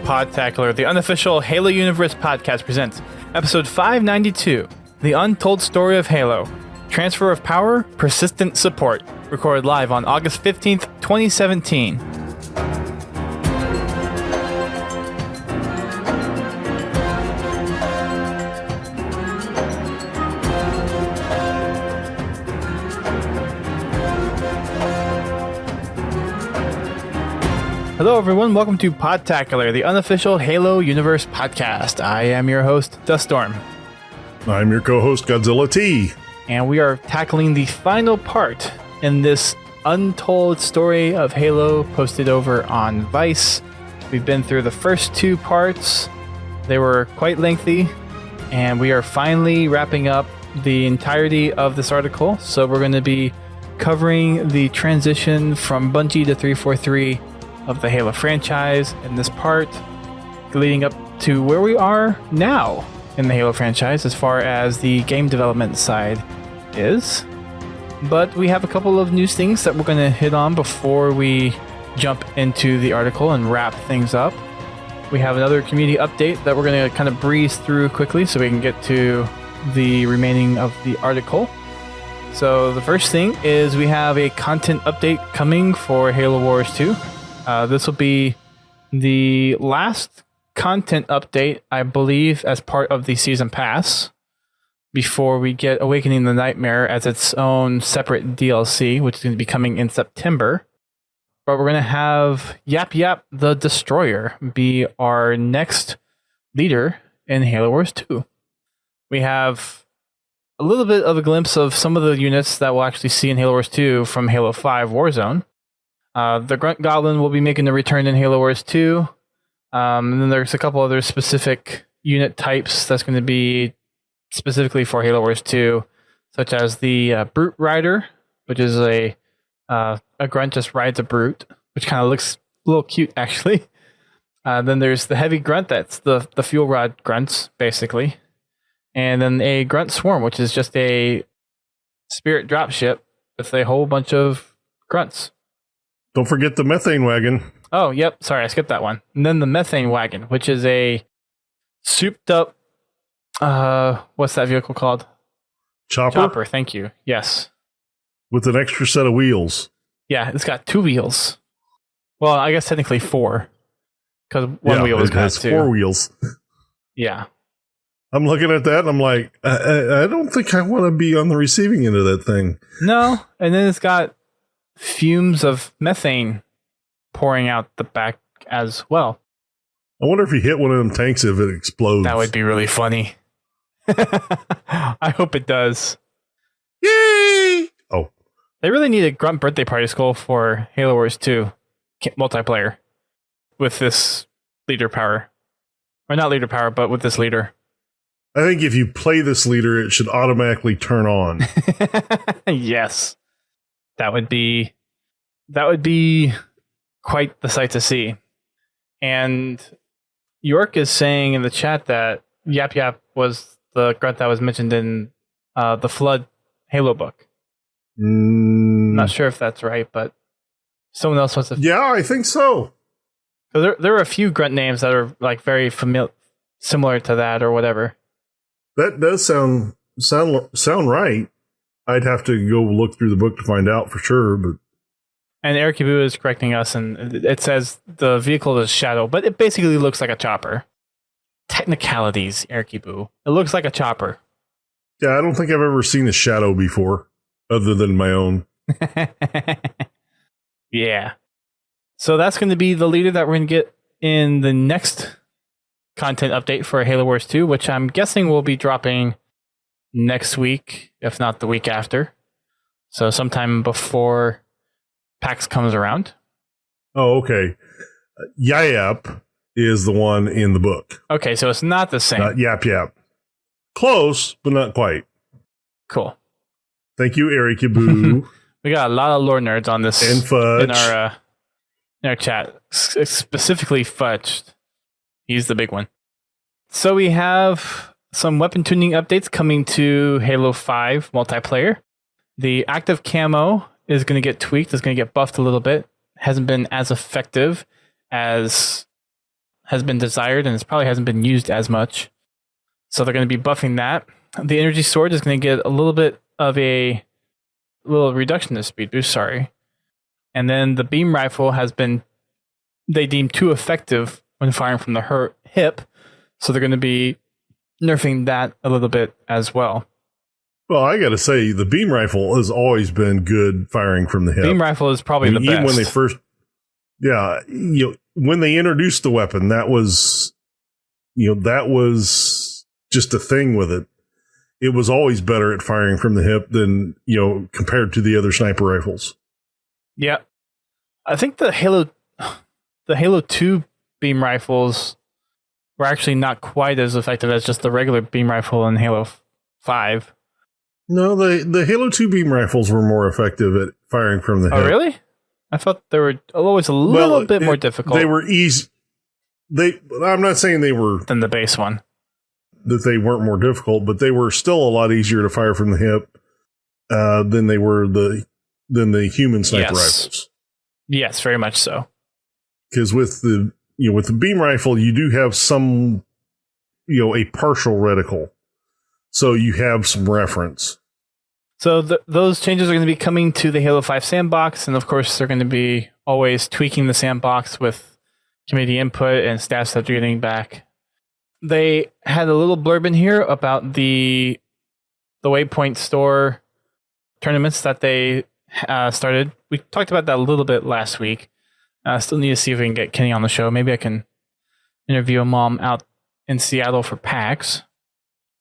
Podtacular, the unofficial Halo Universe podcast, presents episode 592, The Untold Story of Halo, Transfer of Power, Persistent Support, recorded live on August 15th, 2017. Hello everyone, welcome to Podtacular, the unofficial Halo Universe podcast. I am your host, Duststorm. I'm your co-host, Godzilla T. And we are tackling the final part in this untold story of Halo posted over on Vice. We've been through the first two parts. They were quite lengthy, and we are finally wrapping up the entirety of this article. So we're going to be covering the transition from Bungie to 343 of the Halo franchise in this part, leading up to where we are now in the Halo franchise as far as the game development side is. But we have a couple of news things that we're going to hit on before we jump into the article and wrap things up. We have another community update that we're going to kind of breeze through quickly so we can get to the remaining of the article. So the first thing is we have a content update coming for Halo Wars 2. This will be the last content update, I believe, as part of the Season Pass before we get Awakening the Nightmare as its own separate DLC, which is going to be coming in September. But we're going to have Yap Yap the Destroyer be our next leader in Halo Wars 2. We have a little bit of a glimpse of some of the units that we'll actually see in Halo Wars 2 from Halo 5 Warzone. The Grunt Goblin will be making a return in Halo Wars 2. And then there's a couple other specific unit types that's going to be specifically for Halo Wars 2, such as the Brute Rider, which is a grunt just rides a brute, which kind of looks a little cute, actually. Then there's the Heavy Grunt, that's the Fuel Rod Grunts, basically. And then a Grunt Swarm, which is just a Spirit Dropship with a whole bunch of grunts. Don't forget the Methane Wagon. Oh, yep. Sorry, I skipped that one. And then the Methane Wagon, which is a souped up, what's that vehicle called? Chopper, thank you. Yes. with an extra set of wheels. Yeah, it's got 2 wheels. Well, I guess technically 4. Because one wheel is got 2. 4 wheels. Yeah. I'm looking at that and I'm like, I don't think I want to be on the receiving end of that thing. No, and then it's got fumes of methane pouring out the back as well. I wonder if you hit one of them tanks if it explodes. That would be really funny. I hope it does. Yay! Oh. They really need a Grunt birthday party skull for Halo Wars 2 multiplayer with this leader power. Or not leader power, but with this leader. I think if you play this leader, it should automatically turn on. Yes. That would be quite the sight to see. And York is saying in the chat that Yap Yap was the grunt that was mentioned in the Flood Halo book. Not sure if that's right, but someone else wants to... Yeah, I think so. So there are a few grunt names that are like very similar to that or whatever. That does sound right. I'd have to go look through the book to find out for sure, but... And Eric Ibu is correcting us, and it says the vehicle is Shadow, but it basically looks like a chopper. Technicalities, Eric Ibu. It looks like a chopper. Yeah, I don't think I've ever seen a Shadow before, other than my own. Yeah. So that's going to be the leader that we're going to get in the next content update for Halo Wars 2, which I'm guessing will be dropping next week, if not the week after. So sometime before PAX comes around. Oh, okay. Yap is the one in the book. Okay, so it's not the same. Not Yap Yap. Close, but not quite. Cool. Thank you, Eric Ibu. We got a lot of lore nerds on this and Fudge. in our chat, specifically Fudge. He's the big one. So we have some weapon tuning updates coming to Halo 5 multiplayer. The active camo is going to get tweaked. It's going to get buffed a little bit. Hasn't been as effective as has been desired, and it probably hasn't been used as much. So they're going to be buffing that. The energy sword is going to get a little bit of a little reduction to speed boost, And then the beam rifle has been, they deemed too effective when firing from the hip. So they're going to be nerfing that a little bit as well. Well, I got to say, the beam rifle has always been good firing from the hip. Beam rifle is probably the best. Even when they first, when they introduced the weapon, that was just a thing with it. It was always better at firing from the hip than, compared to the other sniper rifles. Yeah. I think the Halo 2 beam rifles were actually not quite as effective as just the regular beam rifle in Halo 5. No, the Halo 2 beam rifles were more effective at firing from the hip. Oh, really? I thought they were always a little bit more difficult. They were easy. I'm not saying they were than the base one. That they weren't more difficult, but they were still a lot easier to fire from the hip than they were than the human sniper rifles. Yes, very much so. Because with the beam rifle, you do have some, a partial reticle, so you have some reference. So those changes are going to be coming to the Halo 5 sandbox, and of course they're going to be always tweaking the sandbox with community input and stats that you're getting back. They had a little blurb in here about the Waypoint Store tournaments that they started. We talked about that a little bit last week. Still need to see if we can get Kenny on the show. Maybe I can interview a mom out in Seattle for PAX.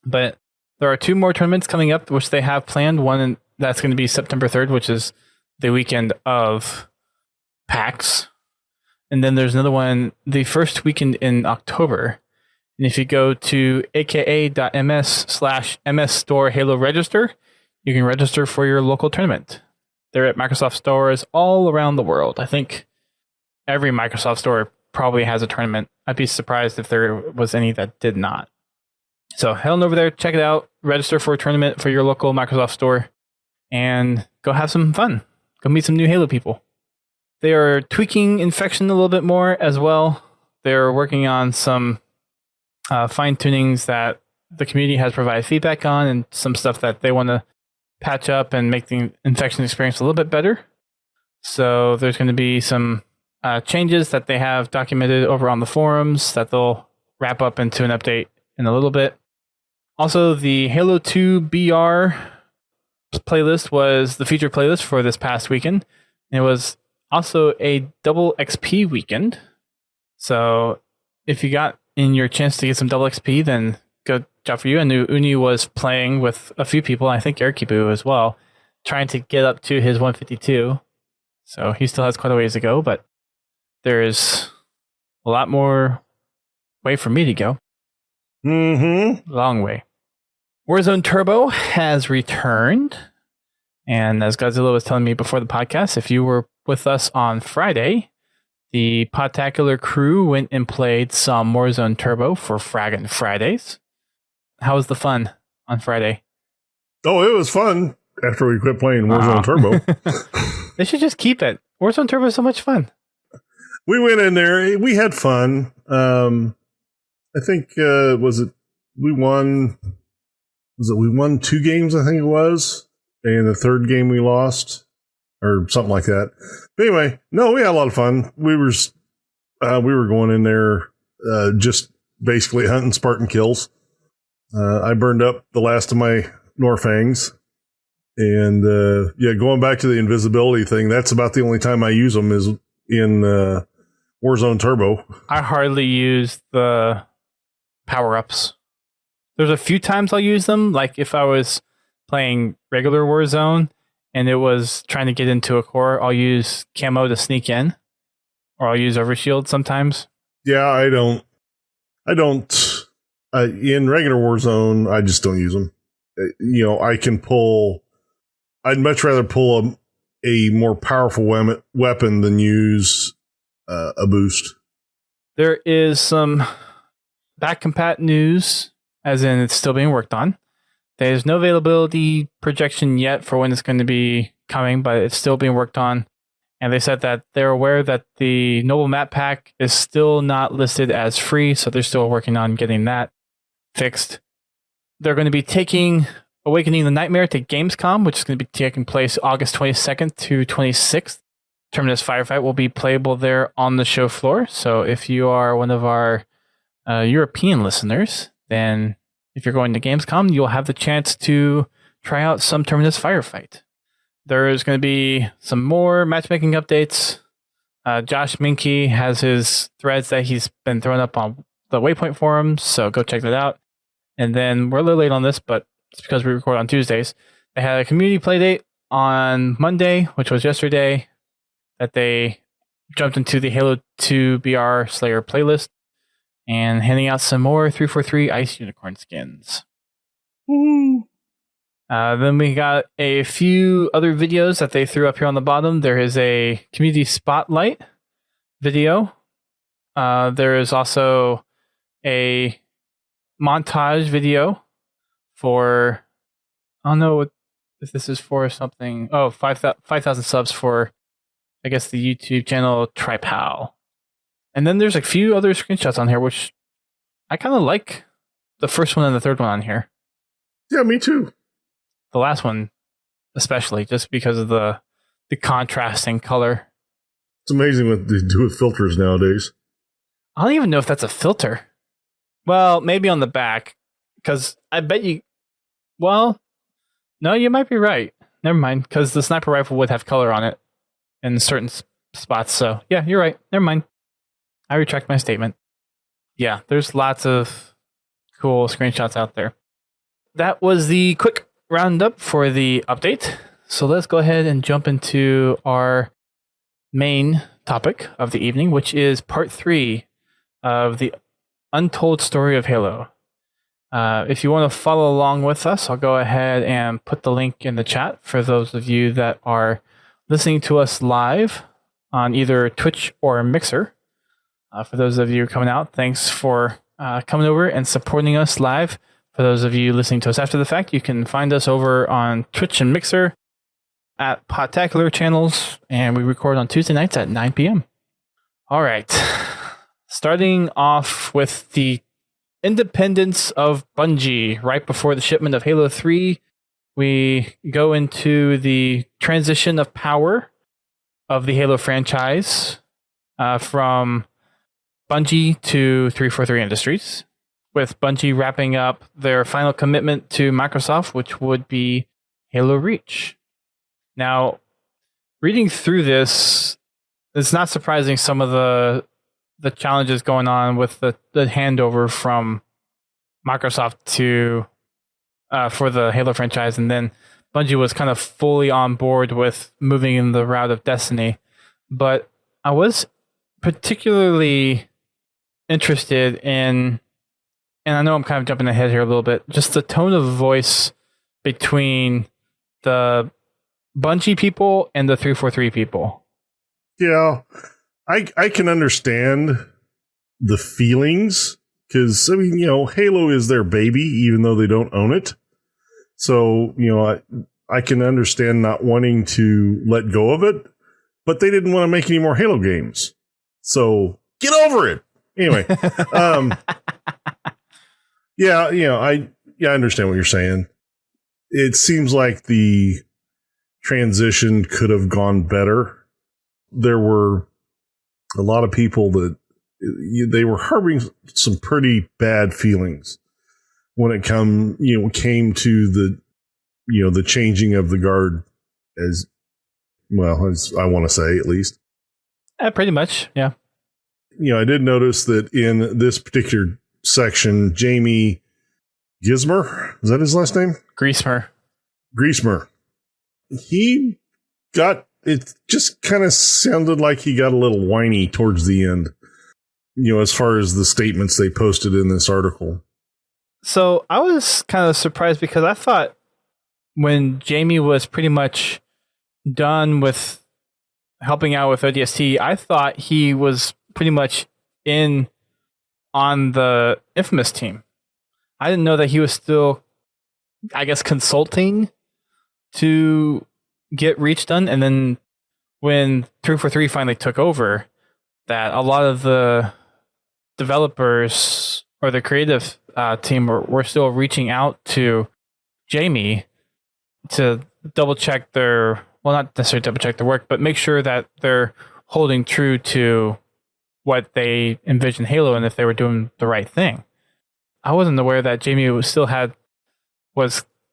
But there are 2 more tournaments coming up, which they have planned. One that's going to be September 3rd, which is the weekend of PAX. And then there's another one the first weekend in October. And if you go to aka.ms/MS Store Halo Register, you can register for your local tournament. They're at Microsoft stores all around the world. I think every Microsoft store probably has a tournament. I'd be surprised if there was any that did not. So head on over there, check it out, register for a tournament for your local Microsoft store, and go have some fun. Go meet some new Halo people. They are tweaking Infection a little bit more as well. They're working on some fine-tunings that the community has provided feedback on, and some stuff that they want to patch up and make the Infection experience a little bit better. So there's going to be some changes that they have documented over on the forums that they'll wrap up into an update in a little bit. Also, the Halo 2 BR playlist was the feature playlist for this past weekend. It was also a double XP weekend. So if you got in your chance to get some double XP, then good job for you. I knew Uni was playing with a few people, I think Erkibu as well, trying to get up to his 152. So he still has quite a ways to go, but there is a lot more way for me to go. Mm-hmm. Long way. Warzone Turbo has returned. And as Godzilla was telling me before the podcast, if you were with us on Friday, the Podtacular crew went and played some Warzone Turbo for Fraggin' Fridays. How was the fun on Friday? Oh, it was fun after we quit playing Warzone Turbo. They should just keep it. Warzone Turbo is so much fun. We went in there. We had fun. I think, we won 2 games, I think it was. And the 3rd game we lost or something like that. But anyway, no, we had a lot of fun. We were going in there, just basically hunting Spartan kills. I burned up the last of my Norfangs. And, going back to the invisibility thing, that's about the only time I use them is in, Warzone Turbo. I hardly use the power-ups. There's a few times I'll use them, like if I was playing regular Warzone and it was trying to get into a core, I'll use camo to sneak in, or I'll use overshield sometimes. Yeah, I don't. In regular Warzone, I just don't use them. I can pull. I'd much rather pull a more powerful weapon than use a boost. There is some back compat news, as in it's still being worked on. There's no availability projection yet for when it's going to be coming, but it's still being worked on. And they said that they're aware that the Noble Map Pack is still not listed as free, so they're still working on getting that fixed. They're going to be taking Awakening the Nightmare to Gamescom, which is going to be taking place August 22nd to 26th. Terminus Firefight will be playable there on the show floor. So if you are one of our European listeners, then if you're going to Gamescom, you'll have the chance to try out some Terminus Firefight. There is going to be some more matchmaking updates. Josh Minke has his threads that he's been throwing up on the Waypoint forums, so go check that out. And then we're a little late on this, but it's because we record on Tuesdays. They had a community playdate on Monday, which was yesterday, that they jumped into the Halo 2 BR Slayer playlist and handing out some more 343 Ice Unicorn skins. Woo! Then we got a few other videos that they threw up here on the bottom. There is a community spotlight video. There is also a montage video for, I don't know if this is for something. Oh, 5,000 subs for, I guess, the YouTube channel Tripal. And then there's a few other screenshots on here, which I kind of like the first one and the third one on here. Yeah, me too. The last one, especially, just because of the contrasting color. It's amazing what they do with filters nowadays. I don't even know if that's a filter. Well, maybe on the back, because I bet you... Well, no, you might be right. Never mind, because the sniper rifle would have color on it in certain spots. So, yeah, you're right. Never mind. I retract my statement. Yeah, there's lots of cool screenshots out there. That was the quick roundup for the update. So let's go ahead and jump into our main topic of the evening, which is part 3 of the Untold story of Halo. If you want to follow along with us, I'll go ahead and put the link in the chat for those of you that are listening to us live on either Twitch or Mixer. For those of you coming out, thanks for coming over and supporting us live. For those of you listening to us after the fact, you can find us over on Twitch and Mixer at Podtacular channels, and we record on Tuesday nights at 9 p.m. All right. Starting off with the independence of Bungie right before the shipment of Halo 3, we go into the transition of power of the Halo franchise from Bungie to 343 Industries, with Bungie wrapping up their final commitment to Microsoft, which would be Halo Reach. Now, reading through this, it's not surprising some of the challenges going on with the handover from Microsoft to for the Halo franchise, and then Bungie was kind of fully on board with moving in the route of Destiny. But I was particularly interested in, and I know I'm kind of jumping ahead here a little bit, just the tone of voice between the Bungie people and the 343 people. Yeah, I can understand the feelings, because, I mean, Halo is their baby, even though they don't own it. So, I can understand not wanting to let go of it, but they didn't want to make any more Halo games. So, get over it. Anyway, I understand what you're saying. It seems like the transition could have gone better. There were a lot of people that they were harboring some pretty bad feelings when it came to the changing of the guard, as well as I want to say, at least. Pretty much, yeah. I did notice that in this particular section, Jamie Gizmer, is that his last name? Griesmer. He got, it just kind of sounded like he got a little whiny towards the end, as far as the statements they posted in this article. So I was kind of surprised, because I thought when Jamie was pretty much done with helping out with ODST, I thought he was pretty much in on the Infamous team. I didn't know that he was still, I guess, consulting to get Reach done. And then when 343 finally took over, that a lot of the developers or the creative team were still reaching out to Jamie to double check their, well, not necessarily double check their work, but make sure that they're holding true to what they envisioned Halo and if they were doing the right thing. I wasn't aware that Jamie was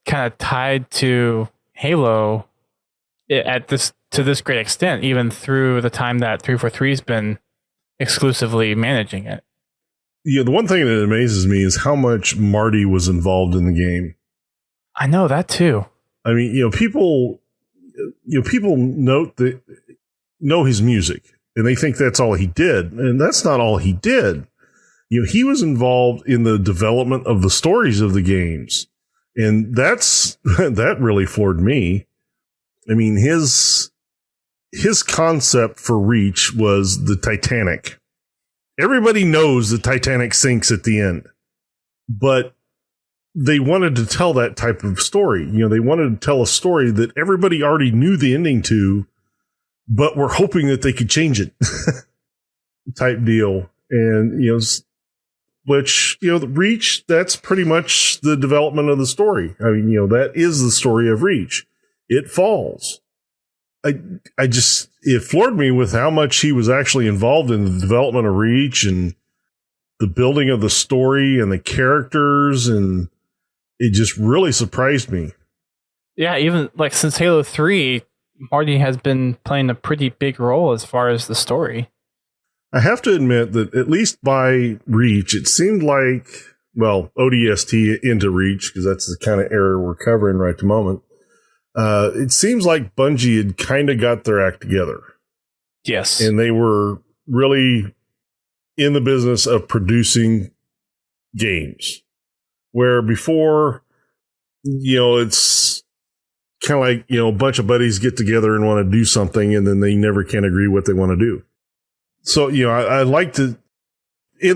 kind of tied to Halo to this great extent, even through the time that 343's been exclusively managing it. Yeah, the one thing that amazes me is how much Marty was involved in the game. I know that too. I mean, people know his music and they think that's all he did, and that's not all he did. He was involved in the development of the stories of the games, and that really floored me. I mean, his concept for Reach was the Titanic. Everybody knows the Titanic sinks at the end, but they wanted to tell that type of story. They wanted to tell a story that everybody already knew the ending to, but were hoping that they could change it type deal. And, which, the Reach, that's pretty much the development of the story. I mean, that is the story of Reach. It falls. It floored me with how much he was actually involved in the development of Reach and the building of the story and the characters, and it just really surprised me. Yeah, even like since Halo 3, Marty has been playing a pretty big role as far as the story. I have to admit that at least by Reach, it seemed like, well, ODST into Reach, because that's the kind of era we're covering right at the moment. It seems like Bungie had kind of got their act together. Yes. And they were really in the business of producing games. Where before, it's kind of like, a bunch of buddies get together and want to do something, and then they never can agree what they want to do. So, I like to,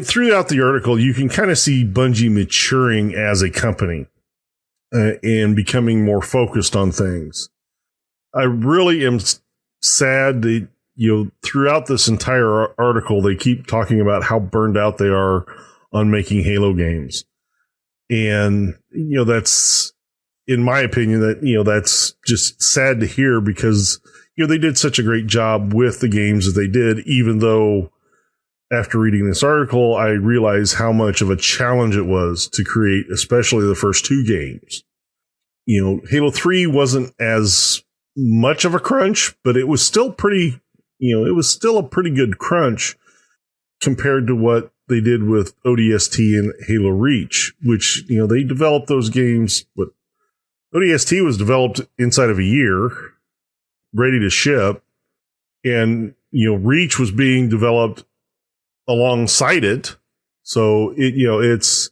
throughout the article, you can kind of see Bungie maturing as a company. And becoming more focused on things. I really am sad that, throughout this entire article, they keep talking about how burned out they are on making Halo games. And, that's, in my opinion, that's just sad to hear because, they did such a great job with the games that they did, even though after reading this article, I realized how much of a challenge it was to create, especially the first two games. Halo 3 wasn't as much of a crunch, but it was still pretty, it was still a pretty good crunch compared to what they did with ODST and Halo Reach, which, they developed those games, but ODST was developed inside of a year, ready to ship, and, Reach was being developed alongside it. So it's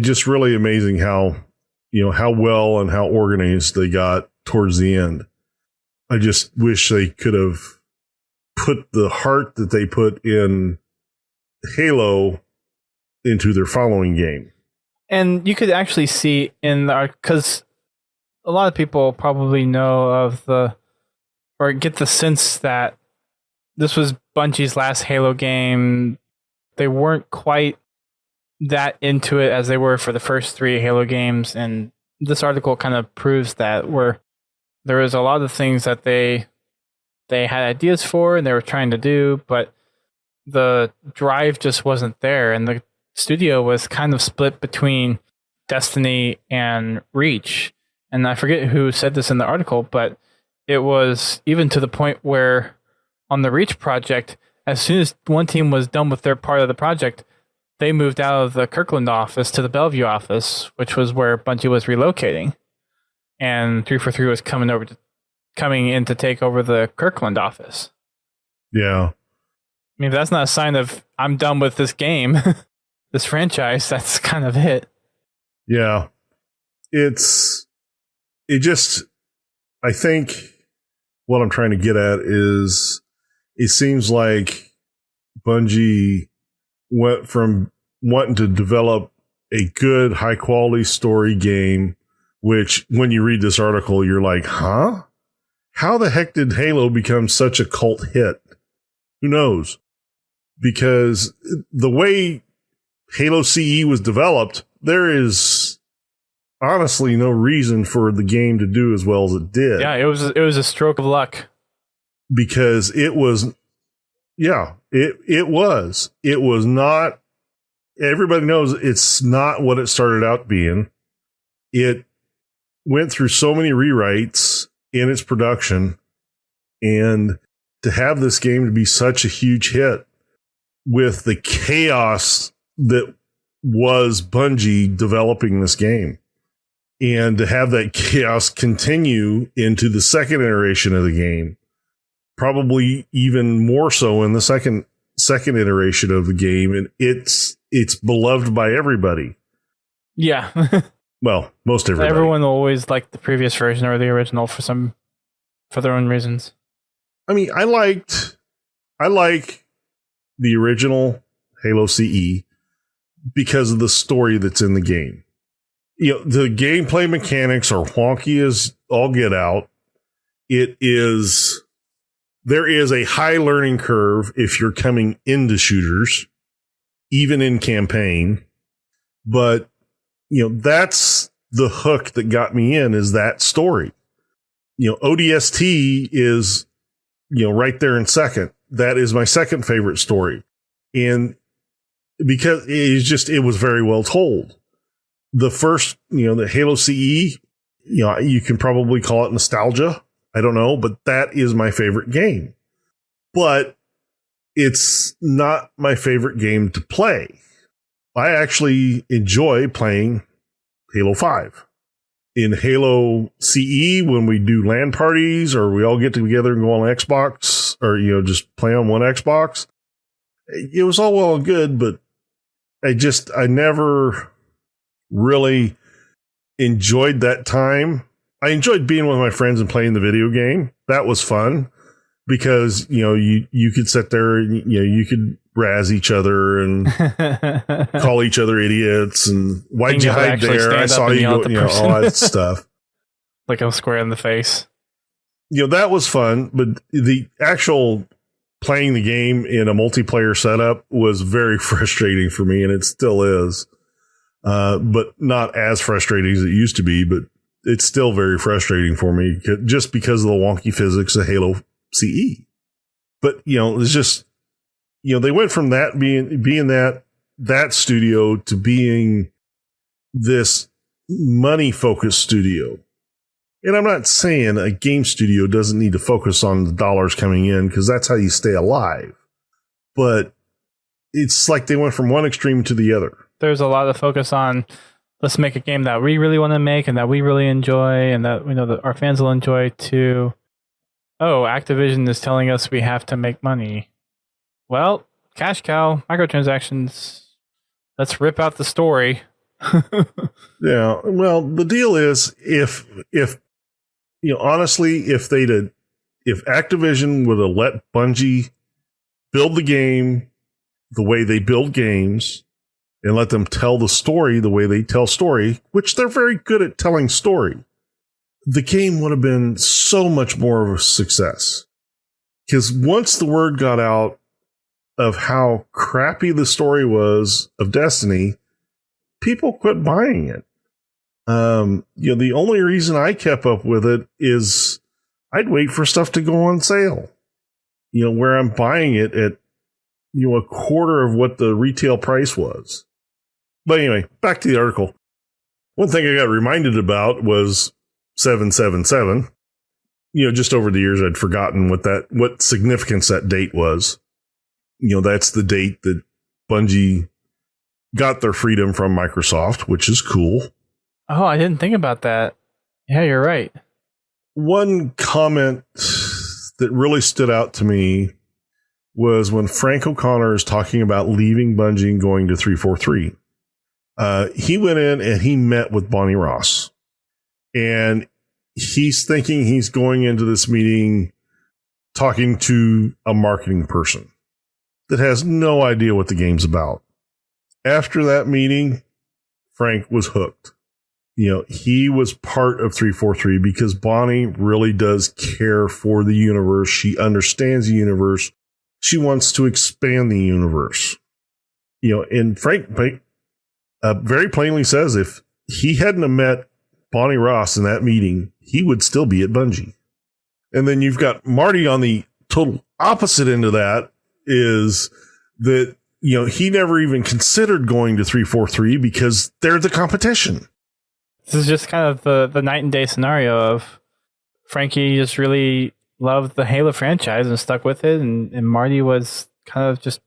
just really amazing how well and how organized they got towards the end. I just wish they could have put the heart that they put in Halo into their following game. And you could actually see because a lot of people probably know or get the sense that this was Bungie's last Halo game. They weren't quite that into it as they were for the first three Halo games, and this article kind of proves that, where there was a lot of things that they had ideas for and they were trying to do, but the drive just wasn't there, and the studio was kind of split between Destiny and Reach. And I forget who said this in the article, but it was even to the point where on the Reach project, as soon as one team was done with their part of the project, they moved out of the Kirkland office to the Bellevue office, which was where Bungie was relocating. And 343 was coming in to take over the Kirkland office. Yeah. I mean, if that's not a sign of I'm done with this game, this franchise, that's kind of it. Yeah. I think what I'm trying to get at is it seems like Bungie went from wanting to develop a good, high quality story game, which when you read this article, you're like, huh? How the heck did Halo become such a cult hit? Who knows? Because the way Halo CE was developed, there is honestly no reason for the game to do as well as it did. Yeah, it was a stroke of luck. Because it was not, everybody knows it's not what it started out being. It went through so many rewrites in its production, and to have this game to be such a huge hit with the chaos that was Bungie developing this game, and to have that chaos continue into the second iteration of the game, probably even more so in the second iteration of the game, and it's beloved by everybody. Yeah. Well, most everybody. Everyone will always like the previous version or the original for their own reasons. I mean, I like the original Halo CE because of the story that's in the game. You know, the gameplay mechanics are wonky as all get out. There is a high learning curve if you're coming into shooters, even in campaign. But, you know, that's the hook that got me in, is that story. You know, ODST is, you know, right there in second. That is my second favorite story. And because it was very well told. The first, you know, the Halo CE, you know, you can probably call it nostalgia. I don't know, but that is my favorite game. But it's not my favorite game to play. I actually enjoy playing Halo 5. In Halo CE, when we do LAN parties or we all get together and go on Xbox, or, you know, just play on one Xbox, it was all well and good, but I never really enjoyed that time. I enjoyed being with my friends and playing the video game. That was fun because, you know, you could sit there and, you know, you could razz each other and call each other idiots and why'd you hide there? I saw you go, you know, all that stuff. Like a square in the face. You know, that was fun, but the actual playing the game in a multiplayer setup was very frustrating for me, and it still is. But not as frustrating as it used to be, but it's still very frustrating for me just because of the wonky physics of Halo CE. But, you know, it's just, you know, they went from that being that studio to being this money focused studio. And I'm not saying a game studio doesn't need to focus on the dollars coming in, because that's how you stay alive. But it's like they went from one extreme to the other. There's a lot of focus on, let's make a game that we really want to make and that we really enjoy and that we know that our fans will enjoy, to, oh, Activision is telling us we have to make money. Well, cash cow, microtransactions, let's rip out the story. Yeah, well, the deal is, if you know, honestly, if Activision would have let Bungie build the game the way they build games and let them tell the story the way they tell story, which they're very good at telling story, the game would have been so much more of a success. Because once the word got out of how crappy the story was of Destiny, people quit buying it. You know, the only reason I kept up with it is I'd wait for stuff to go on sale, you know, where I'm buying it at, you know, a quarter of what the retail price was. But anyway, back to the article. One thing I got reminded about was 777. You know, just over the years, I'd forgotten what significance that date was. You know, that's the date that Bungie got their freedom from Microsoft, which is cool. Oh, I didn't think about that. Yeah, you're right. One comment that really stood out to me was when Frank O'Connor is talking about leaving Bungie and going to 343. He went in and he met with Bonnie Ross. And he's thinking he's going into this meeting talking to a marketing person that has no idea what the game's about. after that meeting, Frank was hooked. He was part of 343 because Bonnie really does care for the universe. She understands the universe. She wants to expand the universe. And Frank very plainly says if he hadn't have met Bonnie Ross in that meeting, he would still be at Bungie. And then you've got Marty on the total opposite end of that, is that, he never even considered going to 343 because they're the competition. This is just kind of the night and day scenario of Frankie just really loved the Halo franchise and stuck with it. And Marty was kind of just,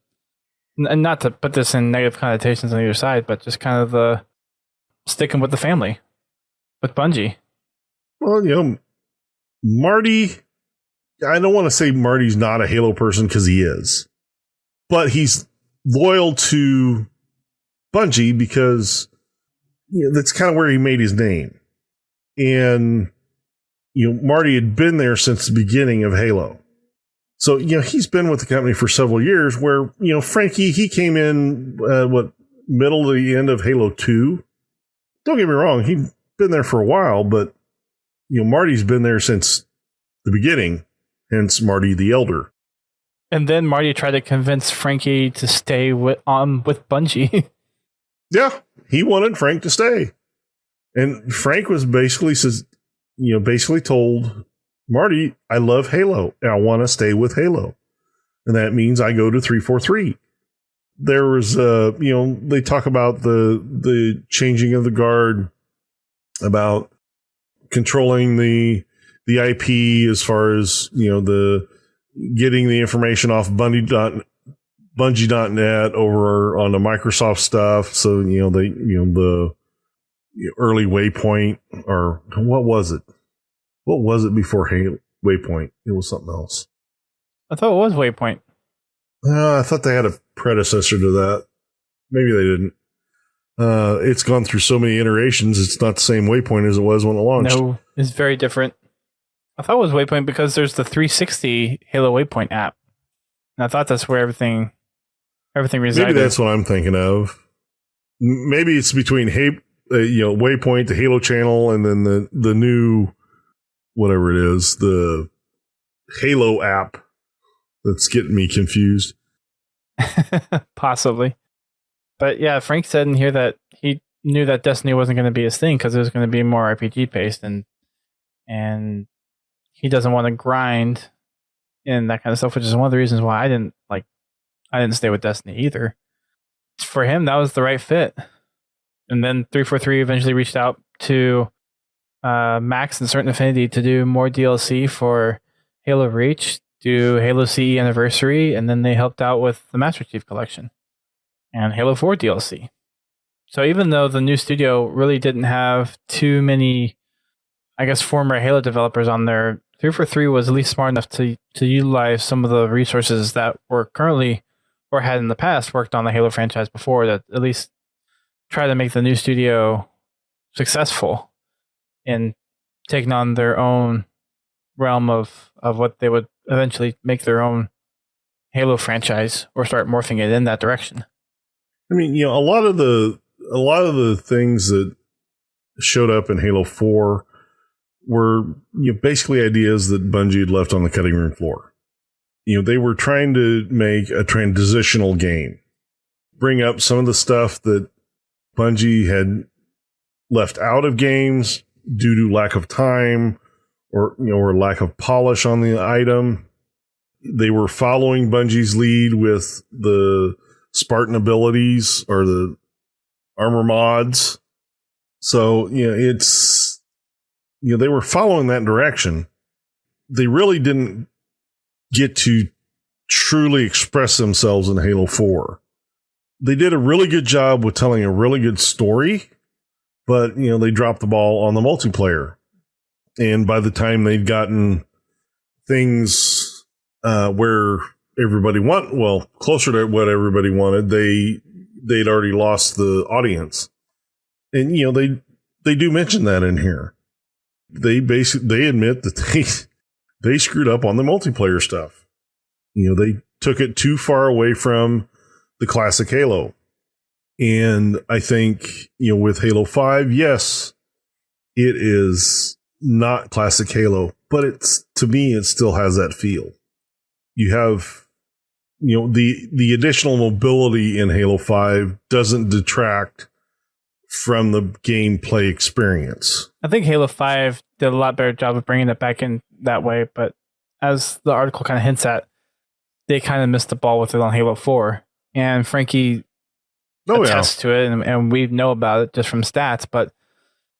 and not to put this in negative connotations on either side, but just kind of sticking with the family, with Bungie. Well, Marty, I don't want to say Marty's not a Halo person because he is, but he's loyal to Bungie because that's kind of where he made his name. And, Marty had been there since the beginning of Halo. So, he's been with the company for several years where, Frankie, he came in, middle to the end of Halo 2. Don't get me wrong, he'd been there for a while, but, Marty's been there since the beginning, hence Marty the Elder. And then Marty tried to convince Frankie to stay with Bungie. Yeah, he wanted Frank to stay. And Frank was basically told Marty, I love Halo and I want to stay with Halo. And that means I go to 343. There was, they talk about the changing of the guard, about controlling the IP as far as, the getting the information off Bungie.net over on the Microsoft stuff. So, the early Waypoint, or what was it? What was it before Waypoint? It was something else. I thought it was Waypoint. I thought they had a predecessor to that. Maybe they didn't. It's gone through so many iterations. It's not the same Waypoint as it was when it launched. No, it's very different. I thought it was Waypoint because there's the 360 Halo Waypoint app. And I thought that's where everything resided. Maybe that's what I'm thinking of. Maybe it's between Waypoint, the Halo channel, and then the new, whatever it is, the Halo app that's getting me confused. Possibly. But yeah, Frank said in here that he knew that Destiny wasn't going to be his thing because it was going to be more RPG based, and he doesn't want to grind and that kind of stuff, which is one of the reasons why I didn't stay with Destiny either. For him, that was the right fit. And then 343 eventually reached out to Max and Certain Affinity to do more DLC for Halo Reach, do Halo CE Anniversary, and then they helped out with the Master Chief Collection and Halo 4 DLC. So even though the new studio really didn't have too many, I guess, former Halo developers on there, 343 was at least smart enough to utilize some of the resources that were currently, or had in the past, worked on the Halo franchise before, that at least try to make the new studio successful in taking on their own realm of what they would eventually make their own Halo franchise or start morphing it in that direction. I mean, a lot of the things that showed up in Halo 4 were basically ideas that Bungie had left on the cutting room floor. They were trying to make a transitional game, bring up some of the stuff that Bungie had left out of games due to lack of time or lack of polish on the item. They were following Bungie's lead with the Spartan abilities or the armor mods. So, they were following that direction. They really didn't get to truly express themselves in Halo 4. They did a really good job with telling a really good story, but, they dropped the ball on the multiplayer. And by the time they'd gotten things where everybody closer to what everybody wanted, they'd already lost the audience. And, they do mention that in here. They admit that they screwed up on the multiplayer stuff. They took it too far away from the classic Halo. And I think, with Halo 5, yes, it is not classic Halo, but to me, it still has that feel. You have, the additional mobility in Halo 5 doesn't detract from the gameplay experience. I think Halo 5 did a lot better job of bringing it back in that way, but as the article kind of hints at, they kind of missed the ball with it on Halo 4. And Frankie attests to it, and we know about it just from stats, but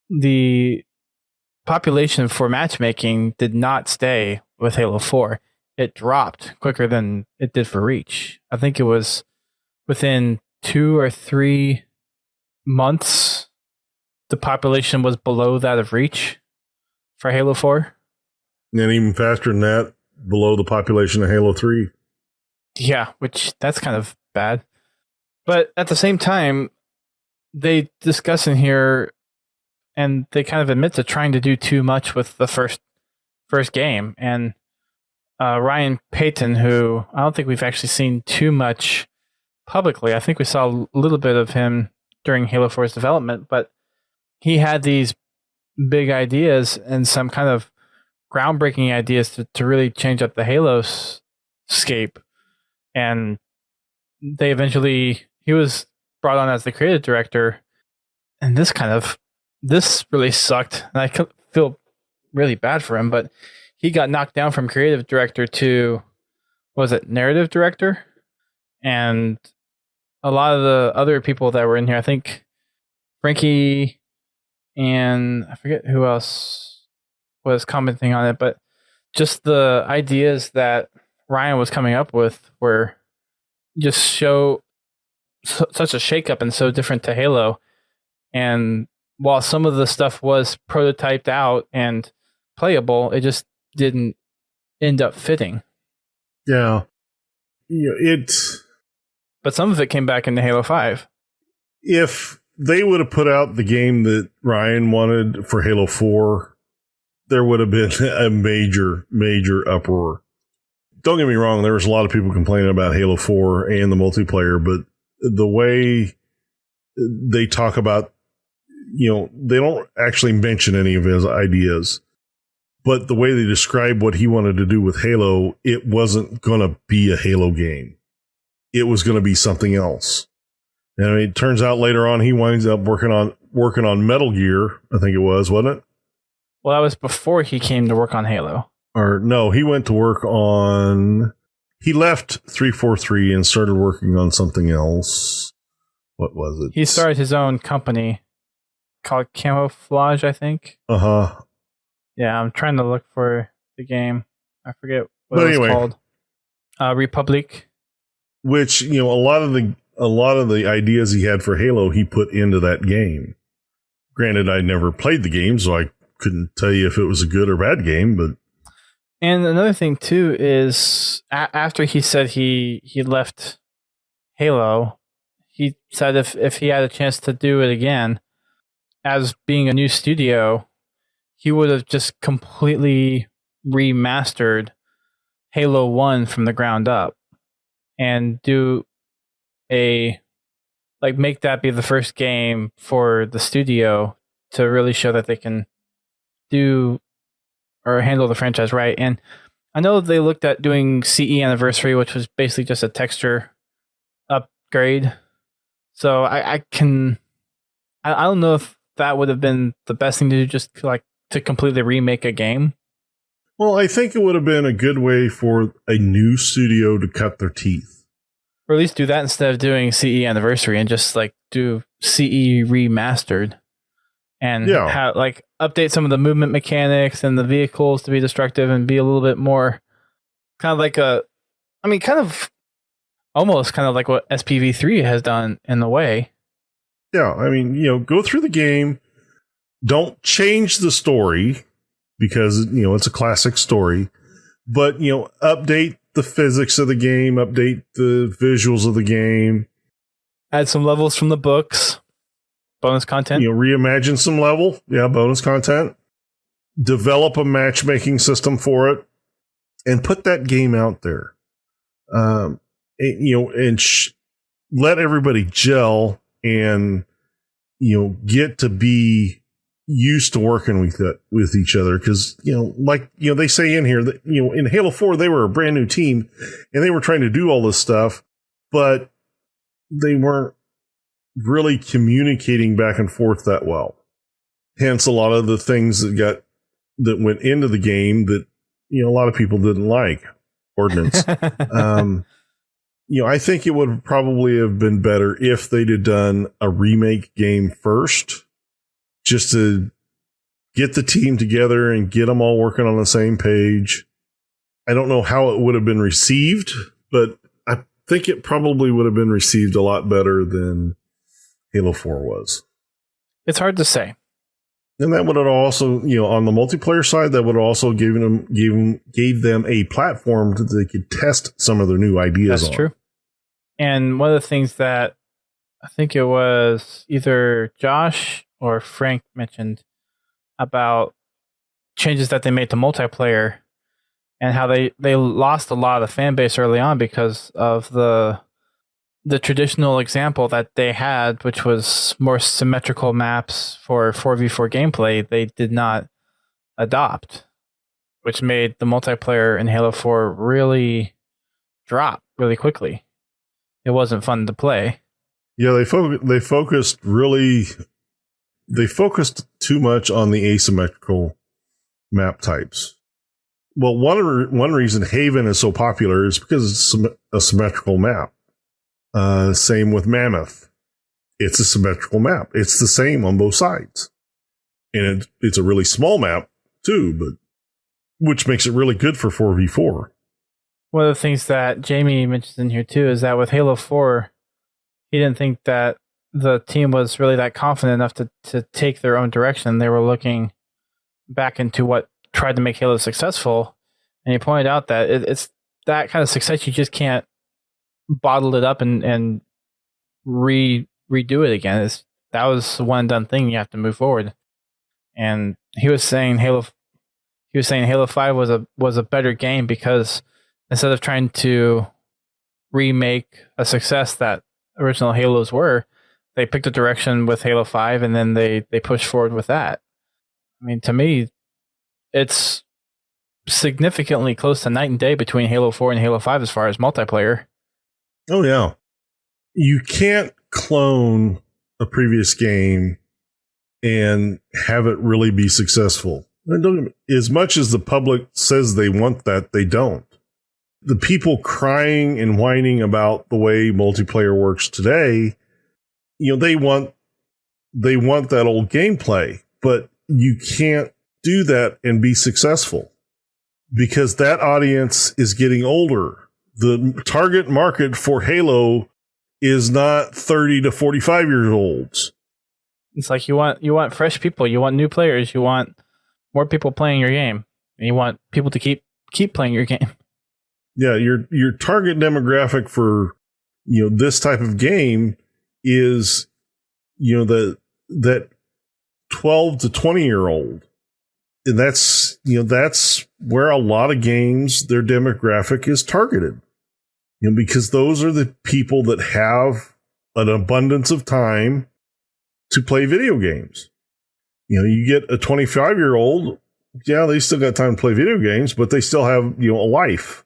the population for matchmaking did not stay with Halo 4. It dropped quicker than it did for Reach. I think it was within 2 or 3 months, the population was below that of Reach for Halo 4. And even faster than that, below the population of Halo 3. Yeah, which that's kind of bad. But at the same time, they discuss in here, and they kind of admit to trying to do too much with the first game. And Ryan Payton, who I don't think we've actually seen too much publicly. I think we saw a little bit of him during Halo 4's development, but he had these big ideas and some kind of groundbreaking ideas to really change up the Halo scape. And he was brought on as the creative director, and this really sucked. And I feel really bad for him, but he got knocked down from creative director to, narrative director? And a lot of the other people that were in here, I think Frankie and I forget who else was commenting on it, but just the ideas that Ryan was coming up with were just show such a shakeup and so different to Halo. And while some of the stuff was prototyped out and playable, it just didn't end up fitting. Yeah. But some of it came back into Halo 5. If they would have put out the game that Ryan wanted for Halo 4, there would have been a major, major uproar. Don't get me wrong, there was a lot of people complaining about Halo 4 and the multiplayer, but the way they talk about, they don't actually mention any of his ideas, but the way they describe what he wanted to do with Halo, it wasn't going to be a Halo game. It was going to be something else. And it turns out later on he winds up working on Metal Gear, I think it was, wasn't it? Well, that was before he came to work on Halo. Or no, he went to work on... He left 343 and started working on something else. What was it? He started his own company called Camouflage, I think. Uh-huh. Yeah, I'm trying to look for the game. I forget what it was called. Republic. Which, a lot of the ideas he had for Halo, he put into that game. Granted, I never played the game, so I couldn't tell you if it was a good or bad game, but... And another thing, too, is after he said he left Halo, he said if he had a chance to do it again, as being a new studio, he would have just completely remastered Halo 1 from the ground up and make that be the first game for the studio to really show that they can do or handle the franchise right. And I know they looked at doing CE Anniversary, which was basically just a texture upgrade. So I don't know if that would have been the best thing to do, just to completely remake a game. Well, I think it would have been a good way for a new studio to cut their teeth. Or at least do that instead of doing CE Anniversary and just do CE Remastered. And update some of the movement mechanics and the vehicles to be destructive and be a little bit more almost like what SPV3 has done in a way. Yeah, go through the game. Don't change the story because, it's a classic story. But, update the physics of the game, update the visuals of the game. Add some levels from the books. Bonus content. Reimagine some level. Yeah, bonus content. Develop a matchmaking system for it. And put that game out there. And let everybody gel and, get to be used to working with each other. Because, they say in here that, in Halo 4, they were a brand new team and they were trying to do all this stuff, but they weren't really communicating back and forth that well. Hence a lot of the things that went into the game that, a lot of people didn't like. Ordnance. I think it would probably have been better if they'd have done a remake game first, just to get the team together and get them all working on the same page. I don't know how it would have been received, but I think it probably would have been received a lot better than Halo 4 was. It's hard to say. And that would have also, on the multiplayer side, that would have also gave them a platform that they could test some of their new ideas on. That's true. And one of the things that I think it was either Josh or Frank mentioned about changes that they made to multiplayer and how they lost a lot of the fan base early on because of the traditional example that they had, which was more symmetrical maps for 4v4 gameplay, they did not adopt, which made the multiplayer in Halo 4 really drop really quickly. It wasn't fun to play. Yeah, they focused too much on the asymmetrical map types. Well, one reason Haven is so popular is because it's a symmetrical map. Same with Mammoth. It's a symmetrical map. It's the same on both sides. And it's a really small map, too, but which makes it really good for 4v4. One of the things that Jamie mentions in here, too, is that with Halo 4, he didn't think that the team was really that confident enough to take their own direction. They were looking back into what tried to make Halo successful. And he pointed out that it's that kind of success, you just can't bottle it up and redo it again. That was a one and done thing. You have to move forward. And he was saying Halo 5 was a better game because instead of trying to remake a success that original Halos were, they picked a direction with Halo 5 and then they pushed forward with that. I mean, to me, it's significantly close to night and day between Halo 4 and Halo 5 as far as multiplayer. Oh, yeah. You can't clone a previous game and have it really be successful. As much as the public says they want that, they don't. The people crying and whining about the way multiplayer works today, they want that old gameplay, but you can't do that and be successful because that audience is getting older. The target market for Halo is not 30 to 45 years olds. It's like you want fresh people, you want new players, you want more people playing your game, and you want people to keep playing your game. Yeah, your target demographic for this type of game is that 12 to 20 year old. And that's where a lot of games, their demographic is targeted. Because those are the people that have an abundance of time to play video games. You get a 25-year-old, yeah, they still got time to play video games, but they still have, a life.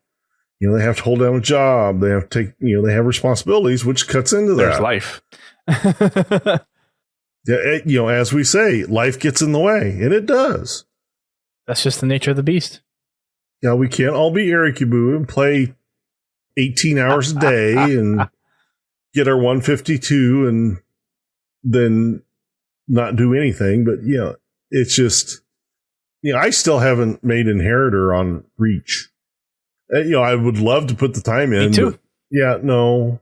They have to hold down a job. They have to take, they have responsibilities, which cuts into that. There's life. Yeah, as we say, life gets in the way, and it does. That's just the nature of the beast. Yeah, we can't all be Eric Yabu and play 18 hours a day and get our 152 and then not do anything. But it's just, I still haven't made Inheritor on Reach. I would love to put the time in. Me too. But no.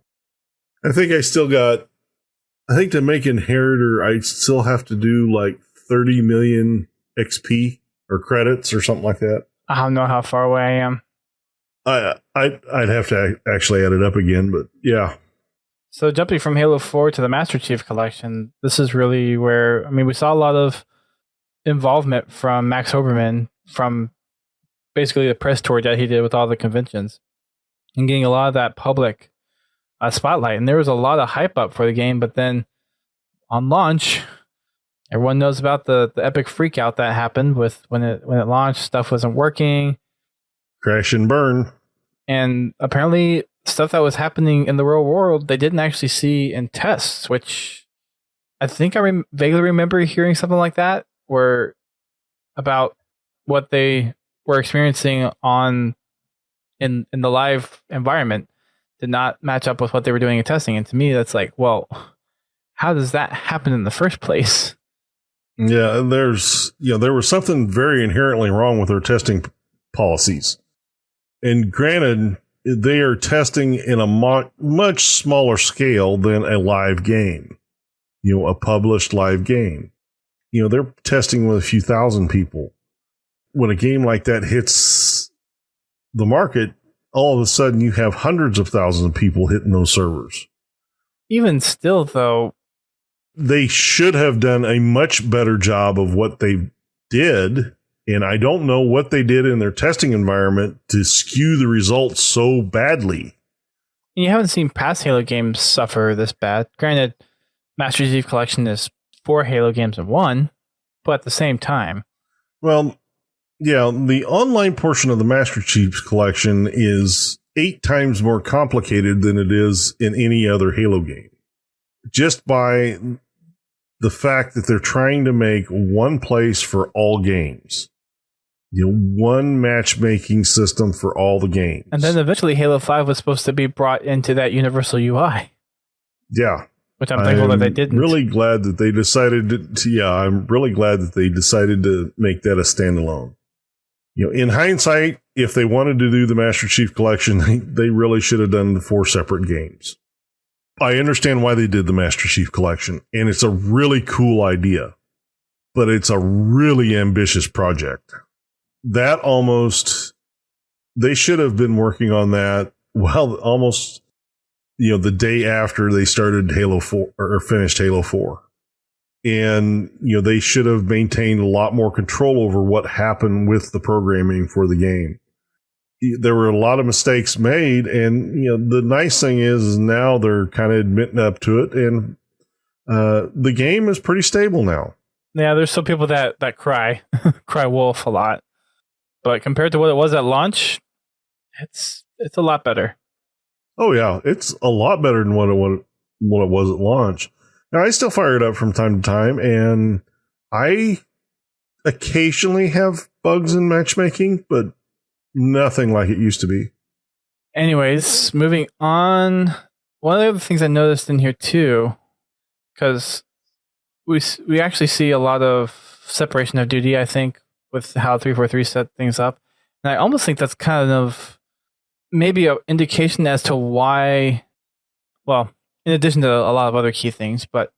I think to make Inheritor, I still have to do like 30 million XP or credits or something like that. I don't know how far away I am. I'd have to actually add it up again, but yeah. So jumping from Halo 4 to the Master Chief Collection, this is really where, we saw a lot of involvement from Max Hoberman from basically the press tour that he did with all the conventions and getting a lot of that public spotlight. And there was a lot of hype up for the game, but then on launch, everyone knows about the epic freak out that happened with when it launched, stuff wasn't working. Crash and burn. And apparently stuff that was happening in the real world, they didn't actually see in tests, which I think I vaguely remember hearing something like that, where about what they were experiencing in the live environment did not match up with what they were doing in testing. And to me, that's like, well, how does that happen in the first place? Yeah, there was something very inherently wrong with their testing policies. And granted, they are testing in a much smaller scale than a live game, a published live game. They're testing with a few thousand people. When a game like that hits the market, all of a sudden you have hundreds of thousands of people hitting those servers. Even still, though, they should have done a much better job of what they did. And I don't know what they did in their testing environment to skew the results so badly. You haven't seen past Halo games suffer this bad. Granted, Master Chief Collection is 4 Halo games in one, but at the same time. Well, yeah, the online portion of the Master Chief Collection is 8 times more complicated than it is in any other Halo game. Just by the fact that they're trying to make one place for all games. One matchmaking system for all the games. And then eventually Halo 5 was supposed to be brought into that universal UI. Yeah. Which I'm thankful that they didn't. Really glad that they decided to, I'm really glad that they decided to make that a standalone. In hindsight, if they wanted to do the Master Chief Collection, they really should have done the 4 separate games. I understand why they did the Master Chief Collection, and it's a really cool idea, but it's a really ambitious project. They should have been working on that almost, the day after they started Halo 4 or finished Halo 4. And, they should have maintained a lot more control over what happened with the programming for the game. There were a lot of mistakes made, and, the nice thing is now they're kind of admitting up to it, and the game is pretty stable now. Yeah, there's some people that cry wolf a lot. But compared to what it was at launch, it's a lot better. Oh, yeah. It's a lot better than what it was at launch. Now, I still fire it up from time to time, and I occasionally have bugs in matchmaking, but nothing like it used to be. Anyways, moving on. One of the other things I noticed in here, too, because we actually see a lot of separation of duty, I think, with how 343 set things up. And I almost think that's kind of maybe an indication as to why, well, in addition to a lot of other key things, but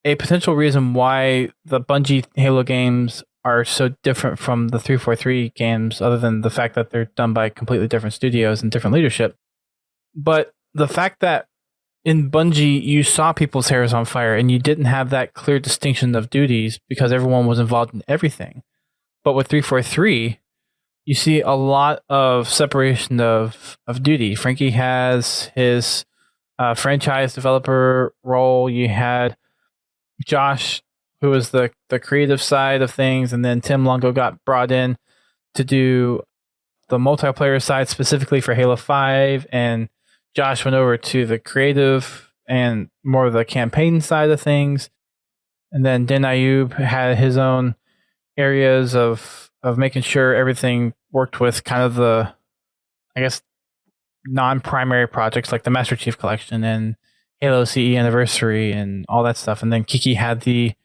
a potential reason why the Bungie Halo games are so different from the 343 games, other than the fact that they're done by completely different studios and different leadership. But the fact that in Bungie, you saw people's hairs on fire and you didn't have that clear distinction of duties because everyone was involved in everything. But with 343, you see a lot of separation of duty. Frankie has his franchise developer role. You had Josh, who was the creative side of things, and then Tim Longo got brought in to do the multiplayer side specifically for Halo 5, and Josh went over to the creative and more of the campaign side of things. And then Den Ayub had his own areas of making sure everything worked with kind of the, I guess, non-primary projects like the Master Chief Collection and Halo CE Anniversary and all that stuff. And then Kiki had the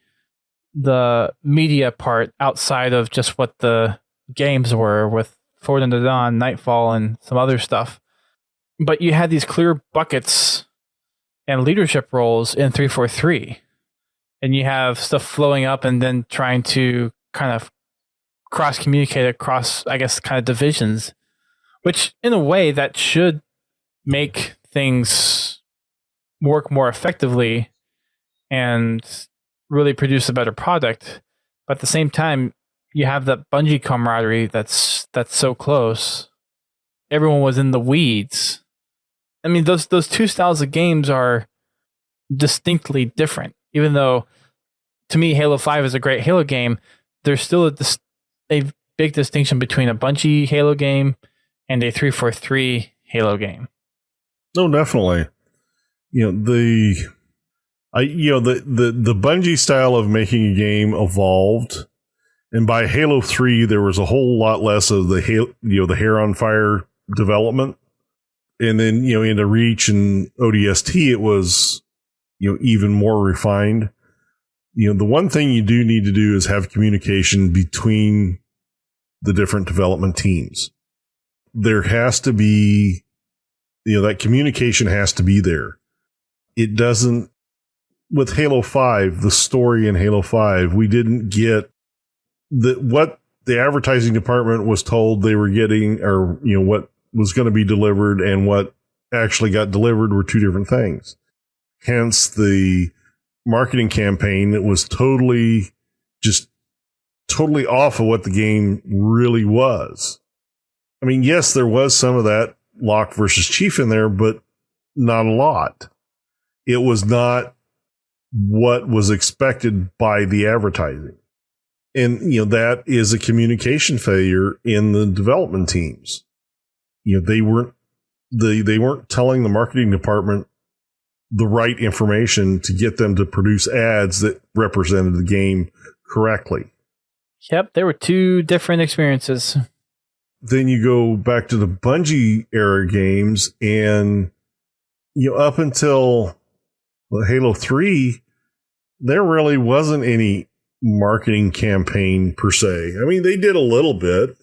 media part outside of just what the games were with Forward Unto Dawn, Nightfall, and some other stuff. But you had these clear buckets and leadership roles in 343. And you have stuff flowing up and then trying to kind of cross-communicate across, I guess, kind of divisions, which in a way that should make things work more effectively and really produce a better product. But at the same time, you have that Bungie camaraderie that's so close. Everyone was in the weeds. I mean, those two styles of games are distinctly different. even though to me Halo 5 is a great Halo game, there's still a big distinction between a Bungie Halo game and a 343 Halo game. No, definitely. The Bungie style of making a game evolved, and by Halo 3 there was a whole lot less of the hair on fire development, and then into Reach and ODST it was even more refined. The one thing you do need to do is have communication between the different development teams. There has to be, that communication has to be there. It doesn't, with Halo 5, the story in Halo 5, we didn't get what the advertising department was told they were getting, or, what was going to be delivered and what actually got delivered were two different things. Hence the marketing campaign that was totally off of what the game really was. I mean, yes, there was some of that Locke versus Chief in there, but not a lot. It was not what was expected by the advertising. And, that is a communication failure in the development teams. They weren't telling the marketing department the right information to get them to produce ads that represented the game correctly. Yep, there were two different experiences. Then you go back to the Bungie era games, and up until Halo 3, there really wasn't any marketing campaign per se. I mean, they did a little bit,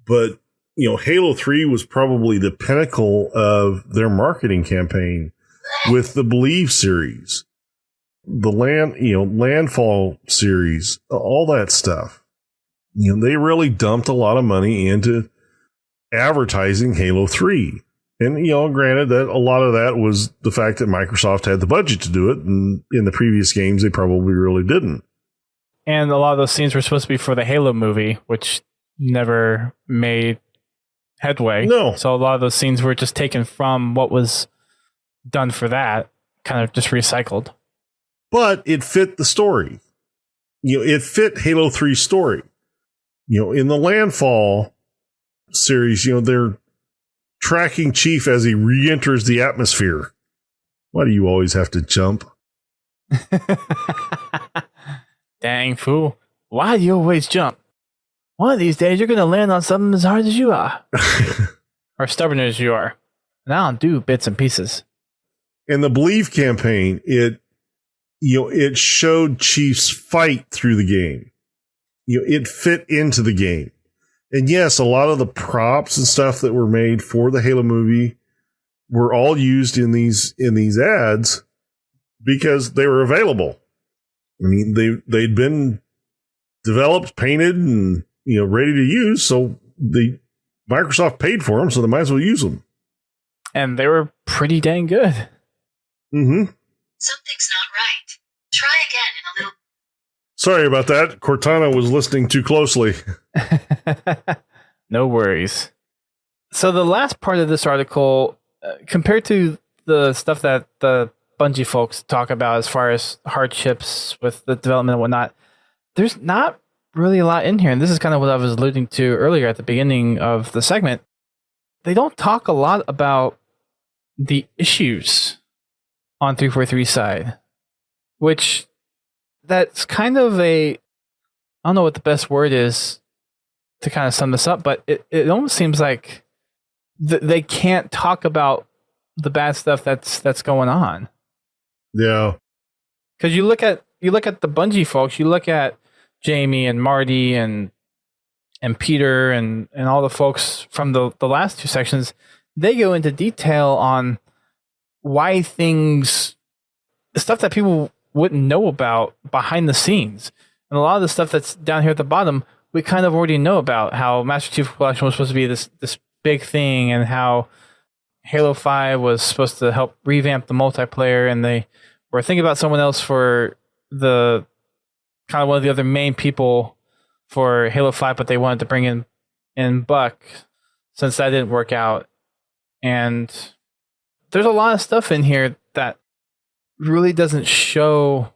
but Halo 3 was probably the pinnacle of their marketing campaign with the Believe series, the Landfall series, all that stuff. They really dumped a lot of money into advertising Halo 3. And, granted that a lot of that was the fact that Microsoft had the budget to do it. And in the previous games, they probably really didn't. And a lot of those scenes were supposed to be for the Halo movie, which never made headway. No. So a lot of those scenes were just taken from what was done for that, kind of just recycled. But it fit the story. It fit Halo 3's story. In the Landfall series, they're tracking Chief as he re-enters the atmosphere. Why do you always have to jump? Dang fool. Why do you always jump? One of these days you're going to land on something as hard as you are. Or stubborn as you are. And I don't do bits and pieces. In the Believe campaign, it showed Chief's fight through the game. It fit into the game. And yes, a lot of the props and stuff that were made for the Halo movie were all used in these ads because they were available. I mean, they'd been developed, painted, and ready to use, so Microsoft paid for them, so they might as well use them. And they were pretty dang good. Mm-hmm. Something's not right. Try again in a little. Sorry about that. Cortana was listening too closely. No worries. So the last part of this article, compared to the stuff that the Bungie folks talk about as far as hardships with the development and whatnot, there's not really a lot in here. And this is kind of what I was alluding to earlier at the beginning of the segment. They don't talk a lot about the issues on 343's side, which that's kind of I don't know what the best word is to kind of sum this up, but it almost seems like they can't talk about the bad stuff that's going on. Yeah. Because you look at the Bungie folks, you look at Jamie and Marty and Peter and all the folks from the last two sections, they go into detail on why things, stuff that people wouldn't know about behind the scenes. And a lot of the stuff that's down here at the bottom, we kind of already know about, how Master Chief Collection was supposed to be this big thing, and how Halo 5 was supposed to help revamp the multiplayer, and they were thinking about someone else for the kind of one of the other main people for Halo 5, but they wanted to bring in Buck since that didn't work out. And there's a lot of stuff in here that really doesn't show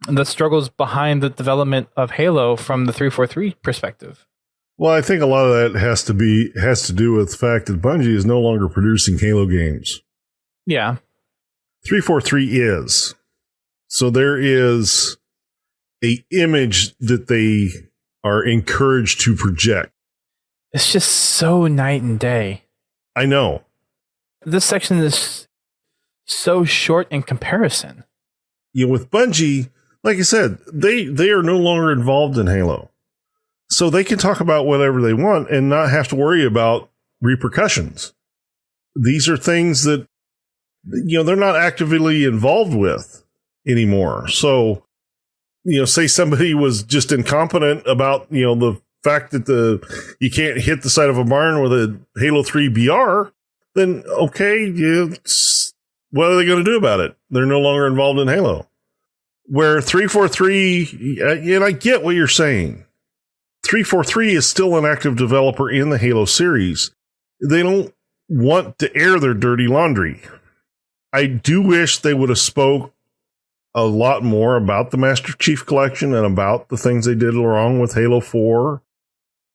the struggles behind the development of Halo from the 343 perspective. Well, I think a lot of that has to do with the fact that Bungie is no longer producing Halo games. Yeah. 343 is. So there is a image that they are encouraged to project. It's just so night and day. I know. This section is so short in comparison. With Bungie, like I said, they are no longer involved in Halo. So they can talk about whatever they want and not have to worry about repercussions. These are things that, they're not actively involved with anymore. So, say somebody was just incompetent about, the fact that you can't hit the side of a barn with a Halo 3 BR, then okay, what are they going to do about it? They're no longer involved in Halo. Where 343, and I get what you're saying, 343 is still an active developer in the Halo series. They don't want to air their dirty laundry. I do wish they would have spoke a lot more about the Master Chief Collection and about the things they did wrong with Halo 4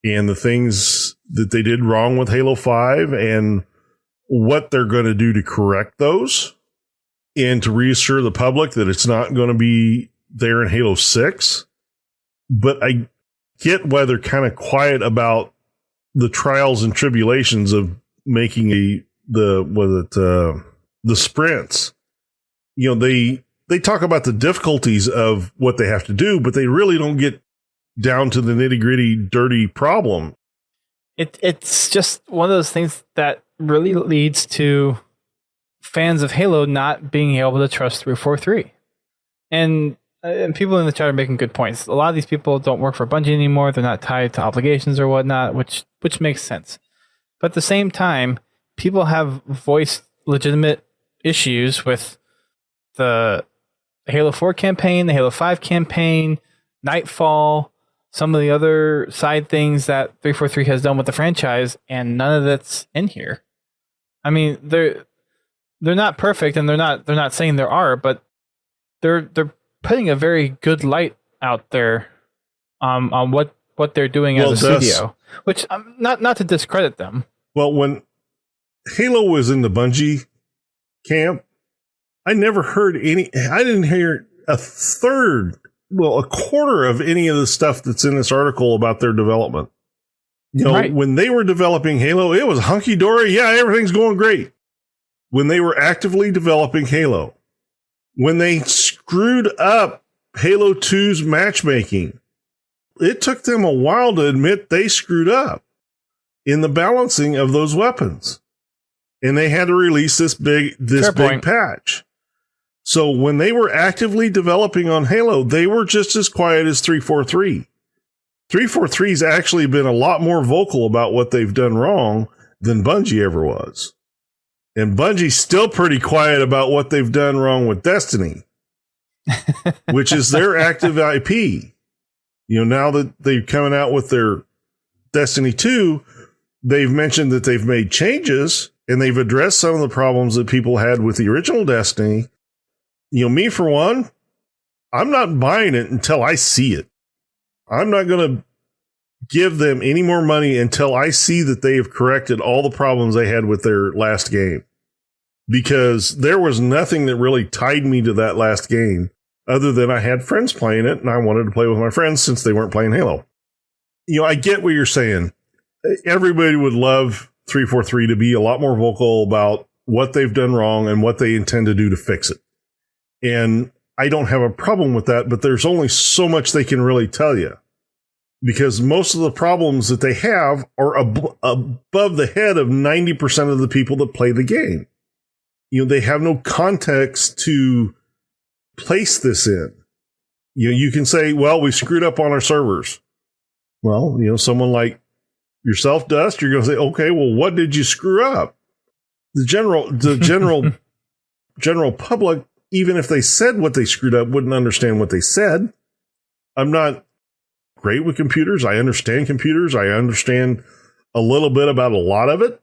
and the things that they did wrong with Halo 5 and what they're going to do to correct those and to reassure the public that it's not going to be there in Halo 6. But I get why they're kind of quiet about the trials and tribulations of making the sprints. They talk about the difficulties of what they have to do, but they really don't get down to the nitty-gritty, dirty problem. It's just one of those things that really leads to fans of Halo not being able to trust 343. And people in the chat are making good points. A lot of these people don't work for Bungie anymore. They're not tied to obligations or whatnot, which makes sense. But at the same time, people have voiced legitimate issues with the Halo 4 campaign, the Halo 5 campaign, Nightfall, some of the other side things that 343 has done with the franchise, and none of that's in here. I mean, they're not perfect, and they're not saying there are, but they're putting a very good light out there on what they're doing as a studio, which not to discredit them. Well, when Halo was in the Bungie camp, I never heard I didn't hear a quarter of any of the stuff that's in this article about their development. Right. When they were developing Halo, it was hunky-dory. Yeah, everything's going great. When they were actively developing Halo, when they screwed up Halo 2's matchmaking, it took them a while to admit they screwed up in the balancing of those weapons. And they had to release this big patch. So when they were actively developing on Halo, they were just as quiet as 343. 343's actually been a lot more vocal about what they've done wrong than Bungie ever was. And Bungie's still pretty quiet about what they've done wrong with Destiny, which is their active IP. Now that they're coming out with their Destiny 2, they've mentioned that they've made changes and they've addressed some of the problems that people had with the original Destiny. Me for one, I'm not buying it until I see it. I'm not going to give them any more money until I see that they have corrected all the problems they had with their last game. Because there was nothing that really tied me to that last game other than I had friends playing it and I wanted to play with my friends since they weren't playing Halo. I get what you're saying. Everybody would love 343 to be a lot more vocal about what they've done wrong and what they intend to do to fix it. And I don't have a problem with that, but there's only so much they can really tell you. Because most of the problems that they have are above the head of 90% of the people that play the game. They have no context to place this in. You can say, well, we screwed up on our servers. Well, someone like yourself, Dust, you're going to say, okay, well, what did you screw up? The general public, even if they said what they screwed up, wouldn't understand what they said. I'm not great with computers. I understand computers. I understand a little bit about a lot of it.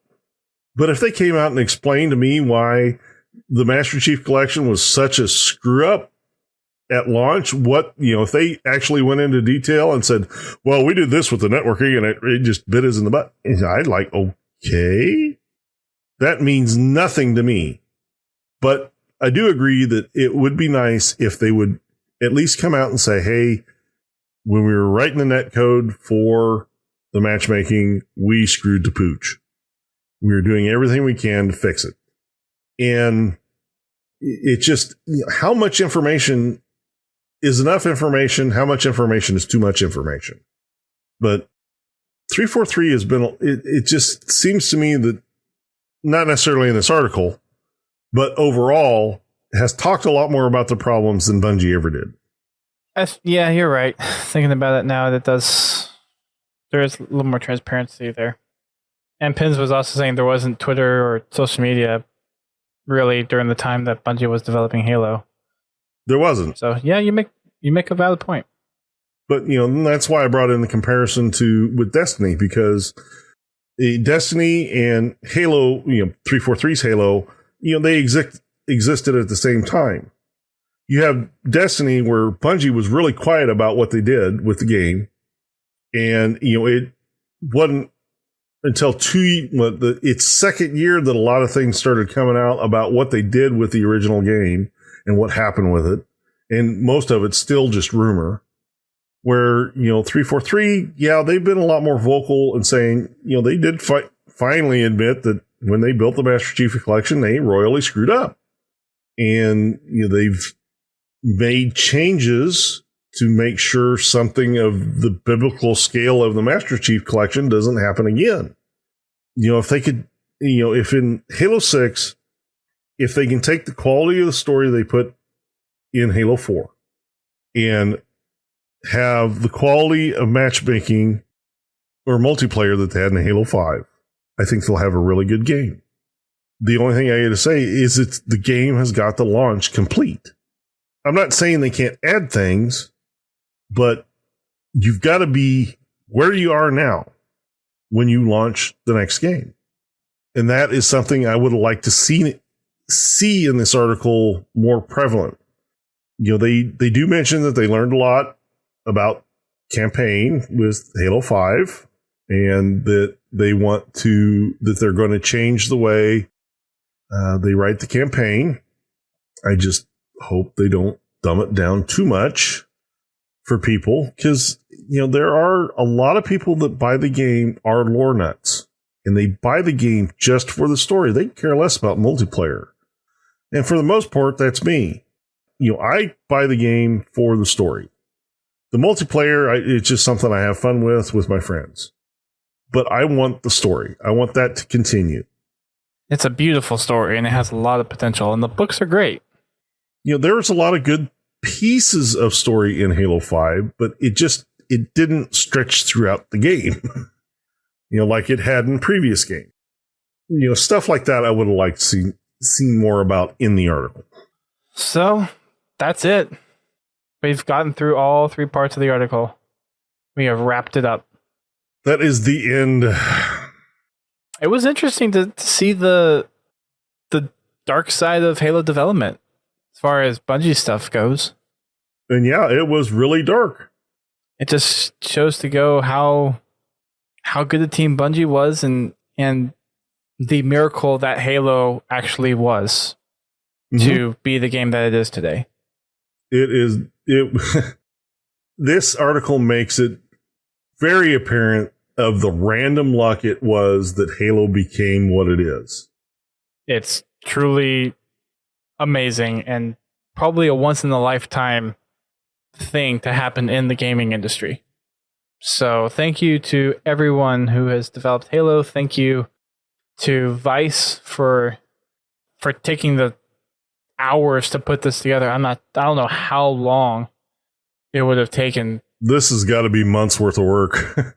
But if they came out and explained to me why the Master Chief Collection was such a screw up at launch, if they actually went into detail and said, well, we did this with the networking and it just bit us in the butt. And I'd like, okay, that means nothing to me. But I do agree that it would be nice if they would at least come out and say, hey, when we were writing the net code for the matchmaking, we screwed the pooch. We were doing everything we can to fix it. And it just, how much information is enough information? How much information is too much information? But 343 has been, it just seems to me that, not necessarily in this article, but overall has talked a lot more about the problems than Bungie ever did. Yeah, you're right. Thinking about it now, there is a little more transparency there. And Pins was also saying there wasn't Twitter or social media really during the time that Bungie was developing Halo. There wasn't. So yeah, you make a valid point. But that's why I brought in the comparison with Destiny, because Destiny and Halo, 343's Halo, they existed at the same time. You have Destiny where Bungie was really quiet about what they did with the game, and it wasn't until its second year that a lot of things started coming out about what they did with the original game and what happened with it. And most of it's still just rumor. Where, 343, yeah, they've been a lot more vocal and saying, they did finally admit that when they built the Master Chief Collection, they royally screwed up. And they've made changes to make sure something of the biblical scale of the Master Chief Collection doesn't happen again. If they could, if in Halo 6, if they can take the quality of the story they put in Halo 4 and have the quality of matchmaking or multiplayer that they had in Halo 5, I think they'll have a really good game. The only thing I got to say is the game has got the launch complete. I'm not saying they can't add things, but you've got to be where you are now when you launch the next game. And that is something I would like to see in this article more prevalent. They do mention that they learned a lot about campaign with Halo 5 and that they're going to change the way they write the campaign. I just hope they don't dumb it down too much for people, because there are a lot of people that buy the game are lore nuts, and they buy the game just for the story. They care less about multiplayer, and for the most part, that's me. I buy the game for the story. The multiplayer, it's just something I have fun with my friends. But I want the story. I want that to continue. It's a beautiful story, and it has a lot of potential, and the books are great. There's a lot of good pieces of story in Halo 5, but it didn't stretch throughout the game, like it had in previous games. Stuff like that I would have liked to see more about in the article. So, that's it. We've gotten through all 3 parts of the article. We have wrapped it up. That is the end. It was interesting to see the dark side of Halo development as far as Bungie stuff goes. And yeah, it was really dark. It just shows to go how good the team Bungie was and the miracle that Halo actually was to be the game that it is today. This article makes it very apparent of the random luck it was that Halo became what it is. It's truly amazing and probably a once in a lifetime thing to happen in the gaming industry. So thank you to everyone who has developed Halo. Thank you to Vice for taking the hours to put this together. I don't know how long it would have taken. This has got to be months worth of work.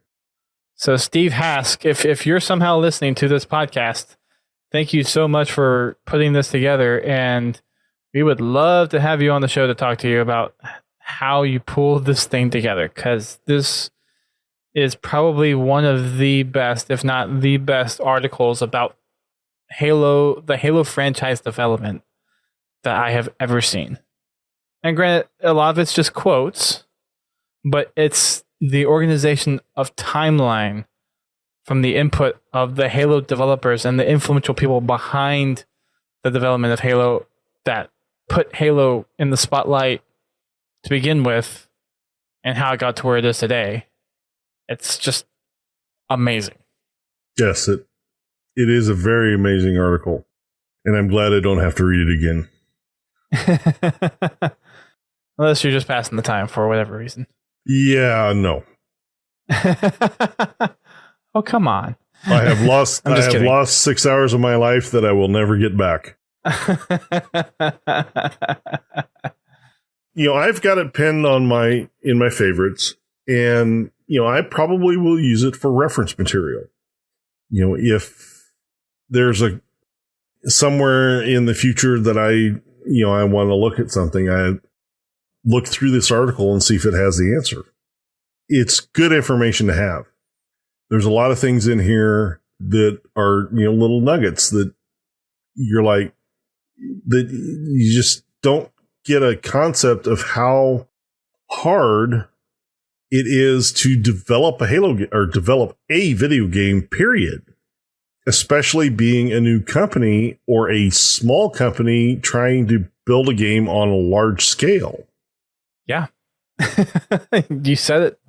So Steve Hask, if you're somehow listening to this podcast, thank you so much for putting this together, and we would love to have you on the show to talk to you about how you pulled this thing together, because this is probably one of the best, if not the best, articles about Halo, the Halo franchise development that I have ever seen. And granted, a lot of it's just quotes, but it's the organization of timeline from the input of the Halo developers and the influential people behind the development of Halo that put Halo in the spotlight to begin with and how it got to where it is today. It's just amazing. Yes, it is a very amazing article, and I'm glad I don't have to read it again. Unless you're just passing the time for whatever reason. Yeah, no. Oh, come on. I have lost 6 hours of my life that I will never get back. I've got it pinned in my favorites, and I probably will use it for reference material. If there's somewhere in the future that I want to look at something, I look through this article and see if it has the answer. It's good information to have. There's a lot of things in here that are, little nuggets that you're like, that you just don't get a concept of how hard it is to develop a Halo or develop a video game, period. Especially being a new company or a small company trying to build a game on a large scale. Yeah. You said it.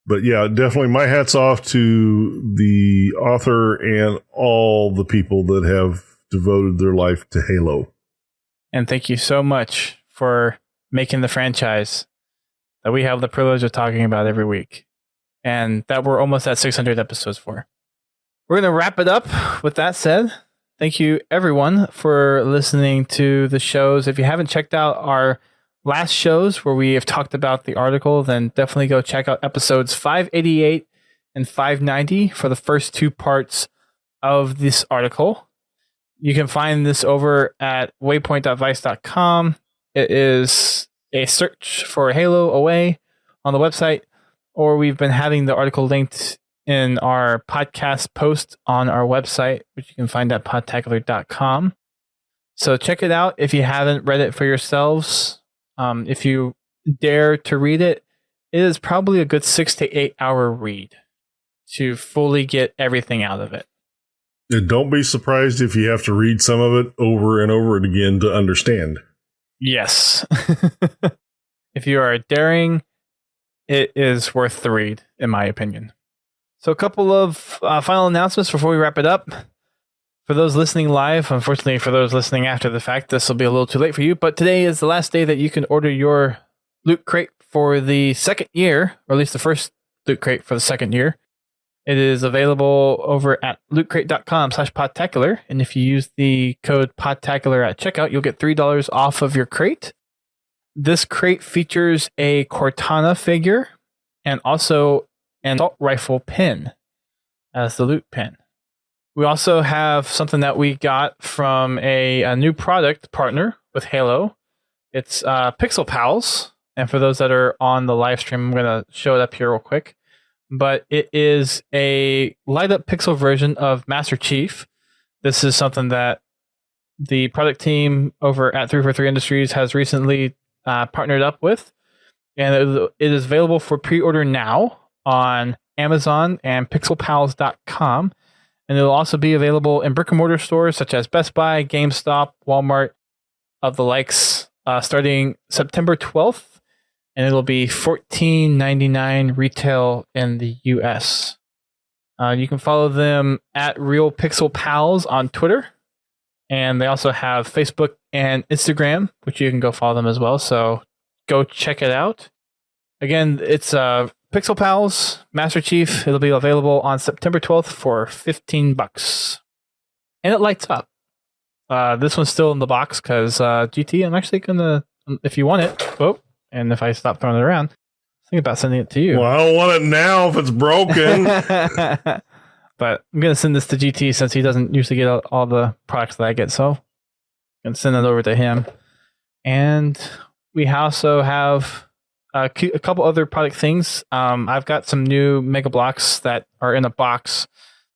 But yeah, definitely my hat's off to the author and all the people that have devoted their life to Halo. And thank you so much for making the franchise that we have the privilege of talking about every week. And that we're almost at 600 episodes for. We're going to wrap it up. With that said, thank you everyone for listening to the shows. If you haven't checked out our last shows where we have talked about the article, then definitely go check out episodes 588 and 590 for the first two parts of this article. You can find this over at waypoint.vice.com. It is a search for Halo Away on the website, or we've been having the article linked in our podcast post on our website, which you can find at podtacular.com. So check it out if you haven't read it for yourselves. If you dare to read it, it is probably a good 6 to 8 hour read to fully get everything out of it. And don't be surprised if you have to read some of it over and over again to understand. Yes. If you are daring, it is worth the read, in my opinion. So a couple of final announcements before we wrap it up. For those listening live, unfortunately for those listening after the fact, this will be a little too late for you, but today is the last day that you can order your Loot Crate for the second year, or at least the first Loot Crate for the second year. It is available over at lootcrate.com/podtacular, and if you use the code podtacular at checkout, you'll get $3 off of your crate. This crate features a Cortana figure and also an assault rifle pin as the loot pin. We also have something that we got from a new product partner with Halo. It's Pixel Pals. And for those that are on the live stream, I'm going to show it up here real quick. But it is a light-up pixel version of Master Chief. This is something that the product team over at 343 Industries has recently partnered up with. And it is available for pre-order now on Amazon and pixelpals.com. And it'll also be available in brick-and-mortar stores such as Best Buy, GameStop, Walmart, of the likes, starting September 12th. And it'll be $14.99 retail in the US. You can follow them at Real Pixel Pals on Twitter. And they also have Facebook and Instagram, which you can go follow them as well. So go check it out. Again, it's Pixel Pals, Master Chief. It'll be available on September 12th for $15. And it lights up. This one's still in the box because GT, I'm actually going to, if you want it, and if I stop throwing it around, think about sending it to you. Well, I don't want it now if it's broken. But I'm going to send this to GT since he doesn't usually get all the products that I get. So I'm going to send it over to him. And we also have a couple other product things. I've got some new Mega Blocks that are in a box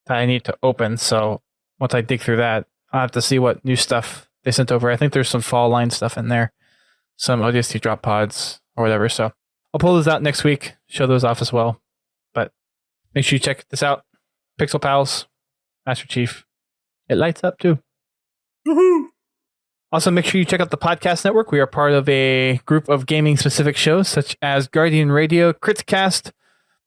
that I need to open. So once I dig through that, I'll have to see what new stuff they sent over. I think there's some fall line stuff in there. some ODST drop pods or whatever. So I'll pull those out next week, show those off as well. But make sure you check this out. Pixel Pals, Master Chief. It lights up too. Woohoo! Also, make sure you check out the podcast network. We are part of a group of gaming-specific shows such as Guardian Radio, Critcast,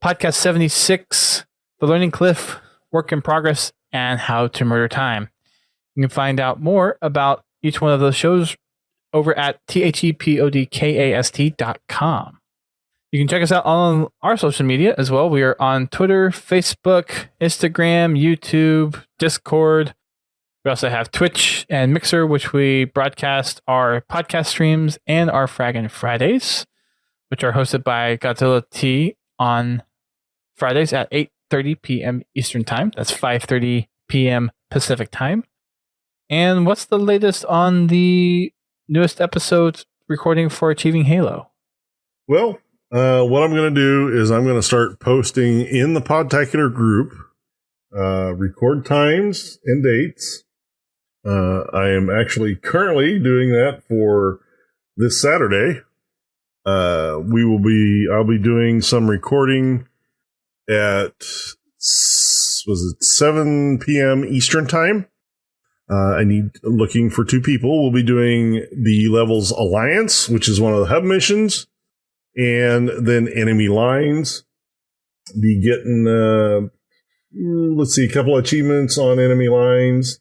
Podcast 76, The Learning Cliff, Work in Progress, and How to Murder Time. You can find out more about each one of those shows over at thepodcast.com. You can check us out on our social media as well. We are on Twitter, Facebook, Instagram, YouTube, Discord. We also have Twitch and Mixer, which we broadcast our podcast streams and our Fraggin' Fridays, which are hosted by Godzilla T on Fridays at 8:30 p.m. Eastern Time. That's 5:30 p.m. Pacific Time. And what's the latest on the newest episode recording for Achieving Halo? Well, what I'm going to do is I'm going to start posting in the Podtacular group record times and dates. I am actually currently doing that for this Saturday. I'll be doing some recording at 7 p.m. Eastern Time. Looking for 2 people. We'll be doing the Levels Alliance, which is one of the hub missions, and then Enemy Lines. Be getting, a couple of achievements on Enemy Lines.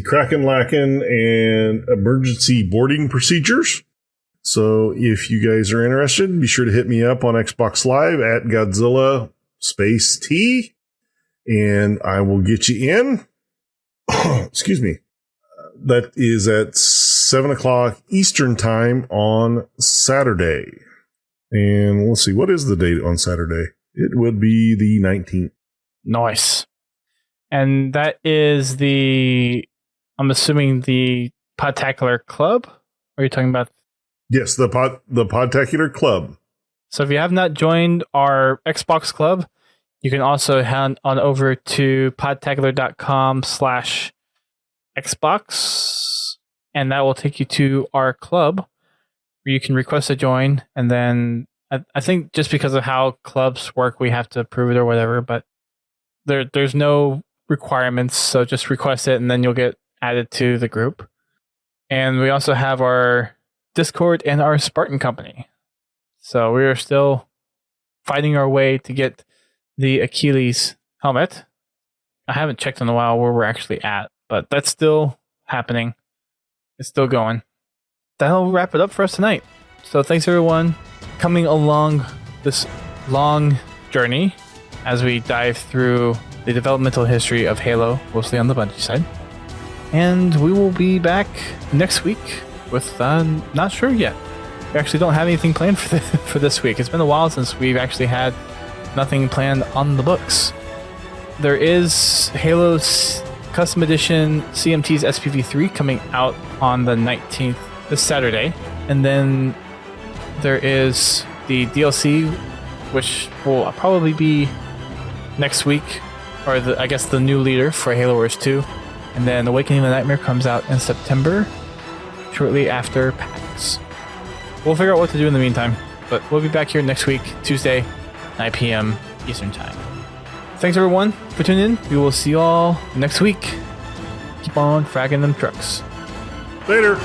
Kraken Lacken and emergency boarding procedures. So if you guys are interested, be sure to hit me up on Xbox Live at Godzilla T, and I will get you in. Excuse me. That is at 7 o'clock Eastern Time on Saturday. And let's see, what is the date on Saturday? It would be the 19th. Nice. And that is I'm assuming the Podtacular Club? Or are you talking about? Yes, the Podtacular Club. So if you have not joined our Xbox Club, you can also head on over to podtacular.com/Xbox, and that will take you to our club where you can request to join. And then I think just because of how clubs work, we have to approve it or whatever, but there's no requirements. So just request it and then you'll get added to the group. And we also have our Discord and our Spartan company. So we are still fighting our way to get the Achilles helmet. I haven't checked in a while where we're actually at, but that's still happening. It's still going. That'll wrap it up for us tonight. So thanks everyone coming along this long journey as we dive through the developmental history of Halo, mostly on the Bungie side. And we will be back next week with, not sure yet. We actually don't have anything planned for this week. It's been a while since we've actually had nothing planned on the books. There is Halo's Custom Edition CMT's SPV3 coming out on the 19th, this Saturday. And then there is the DLC, which will probably be next week, or I guess the new leader for Halo Wars 2. And then Awakening of the Nightmare comes out in September, shortly after PAX. We'll figure out what to do in the meantime, but we'll be back here next week, Tuesday, 9 p.m. Eastern Time. Thanks everyone for tuning in. We will see you all next week. Keep on fragging them trucks. Later.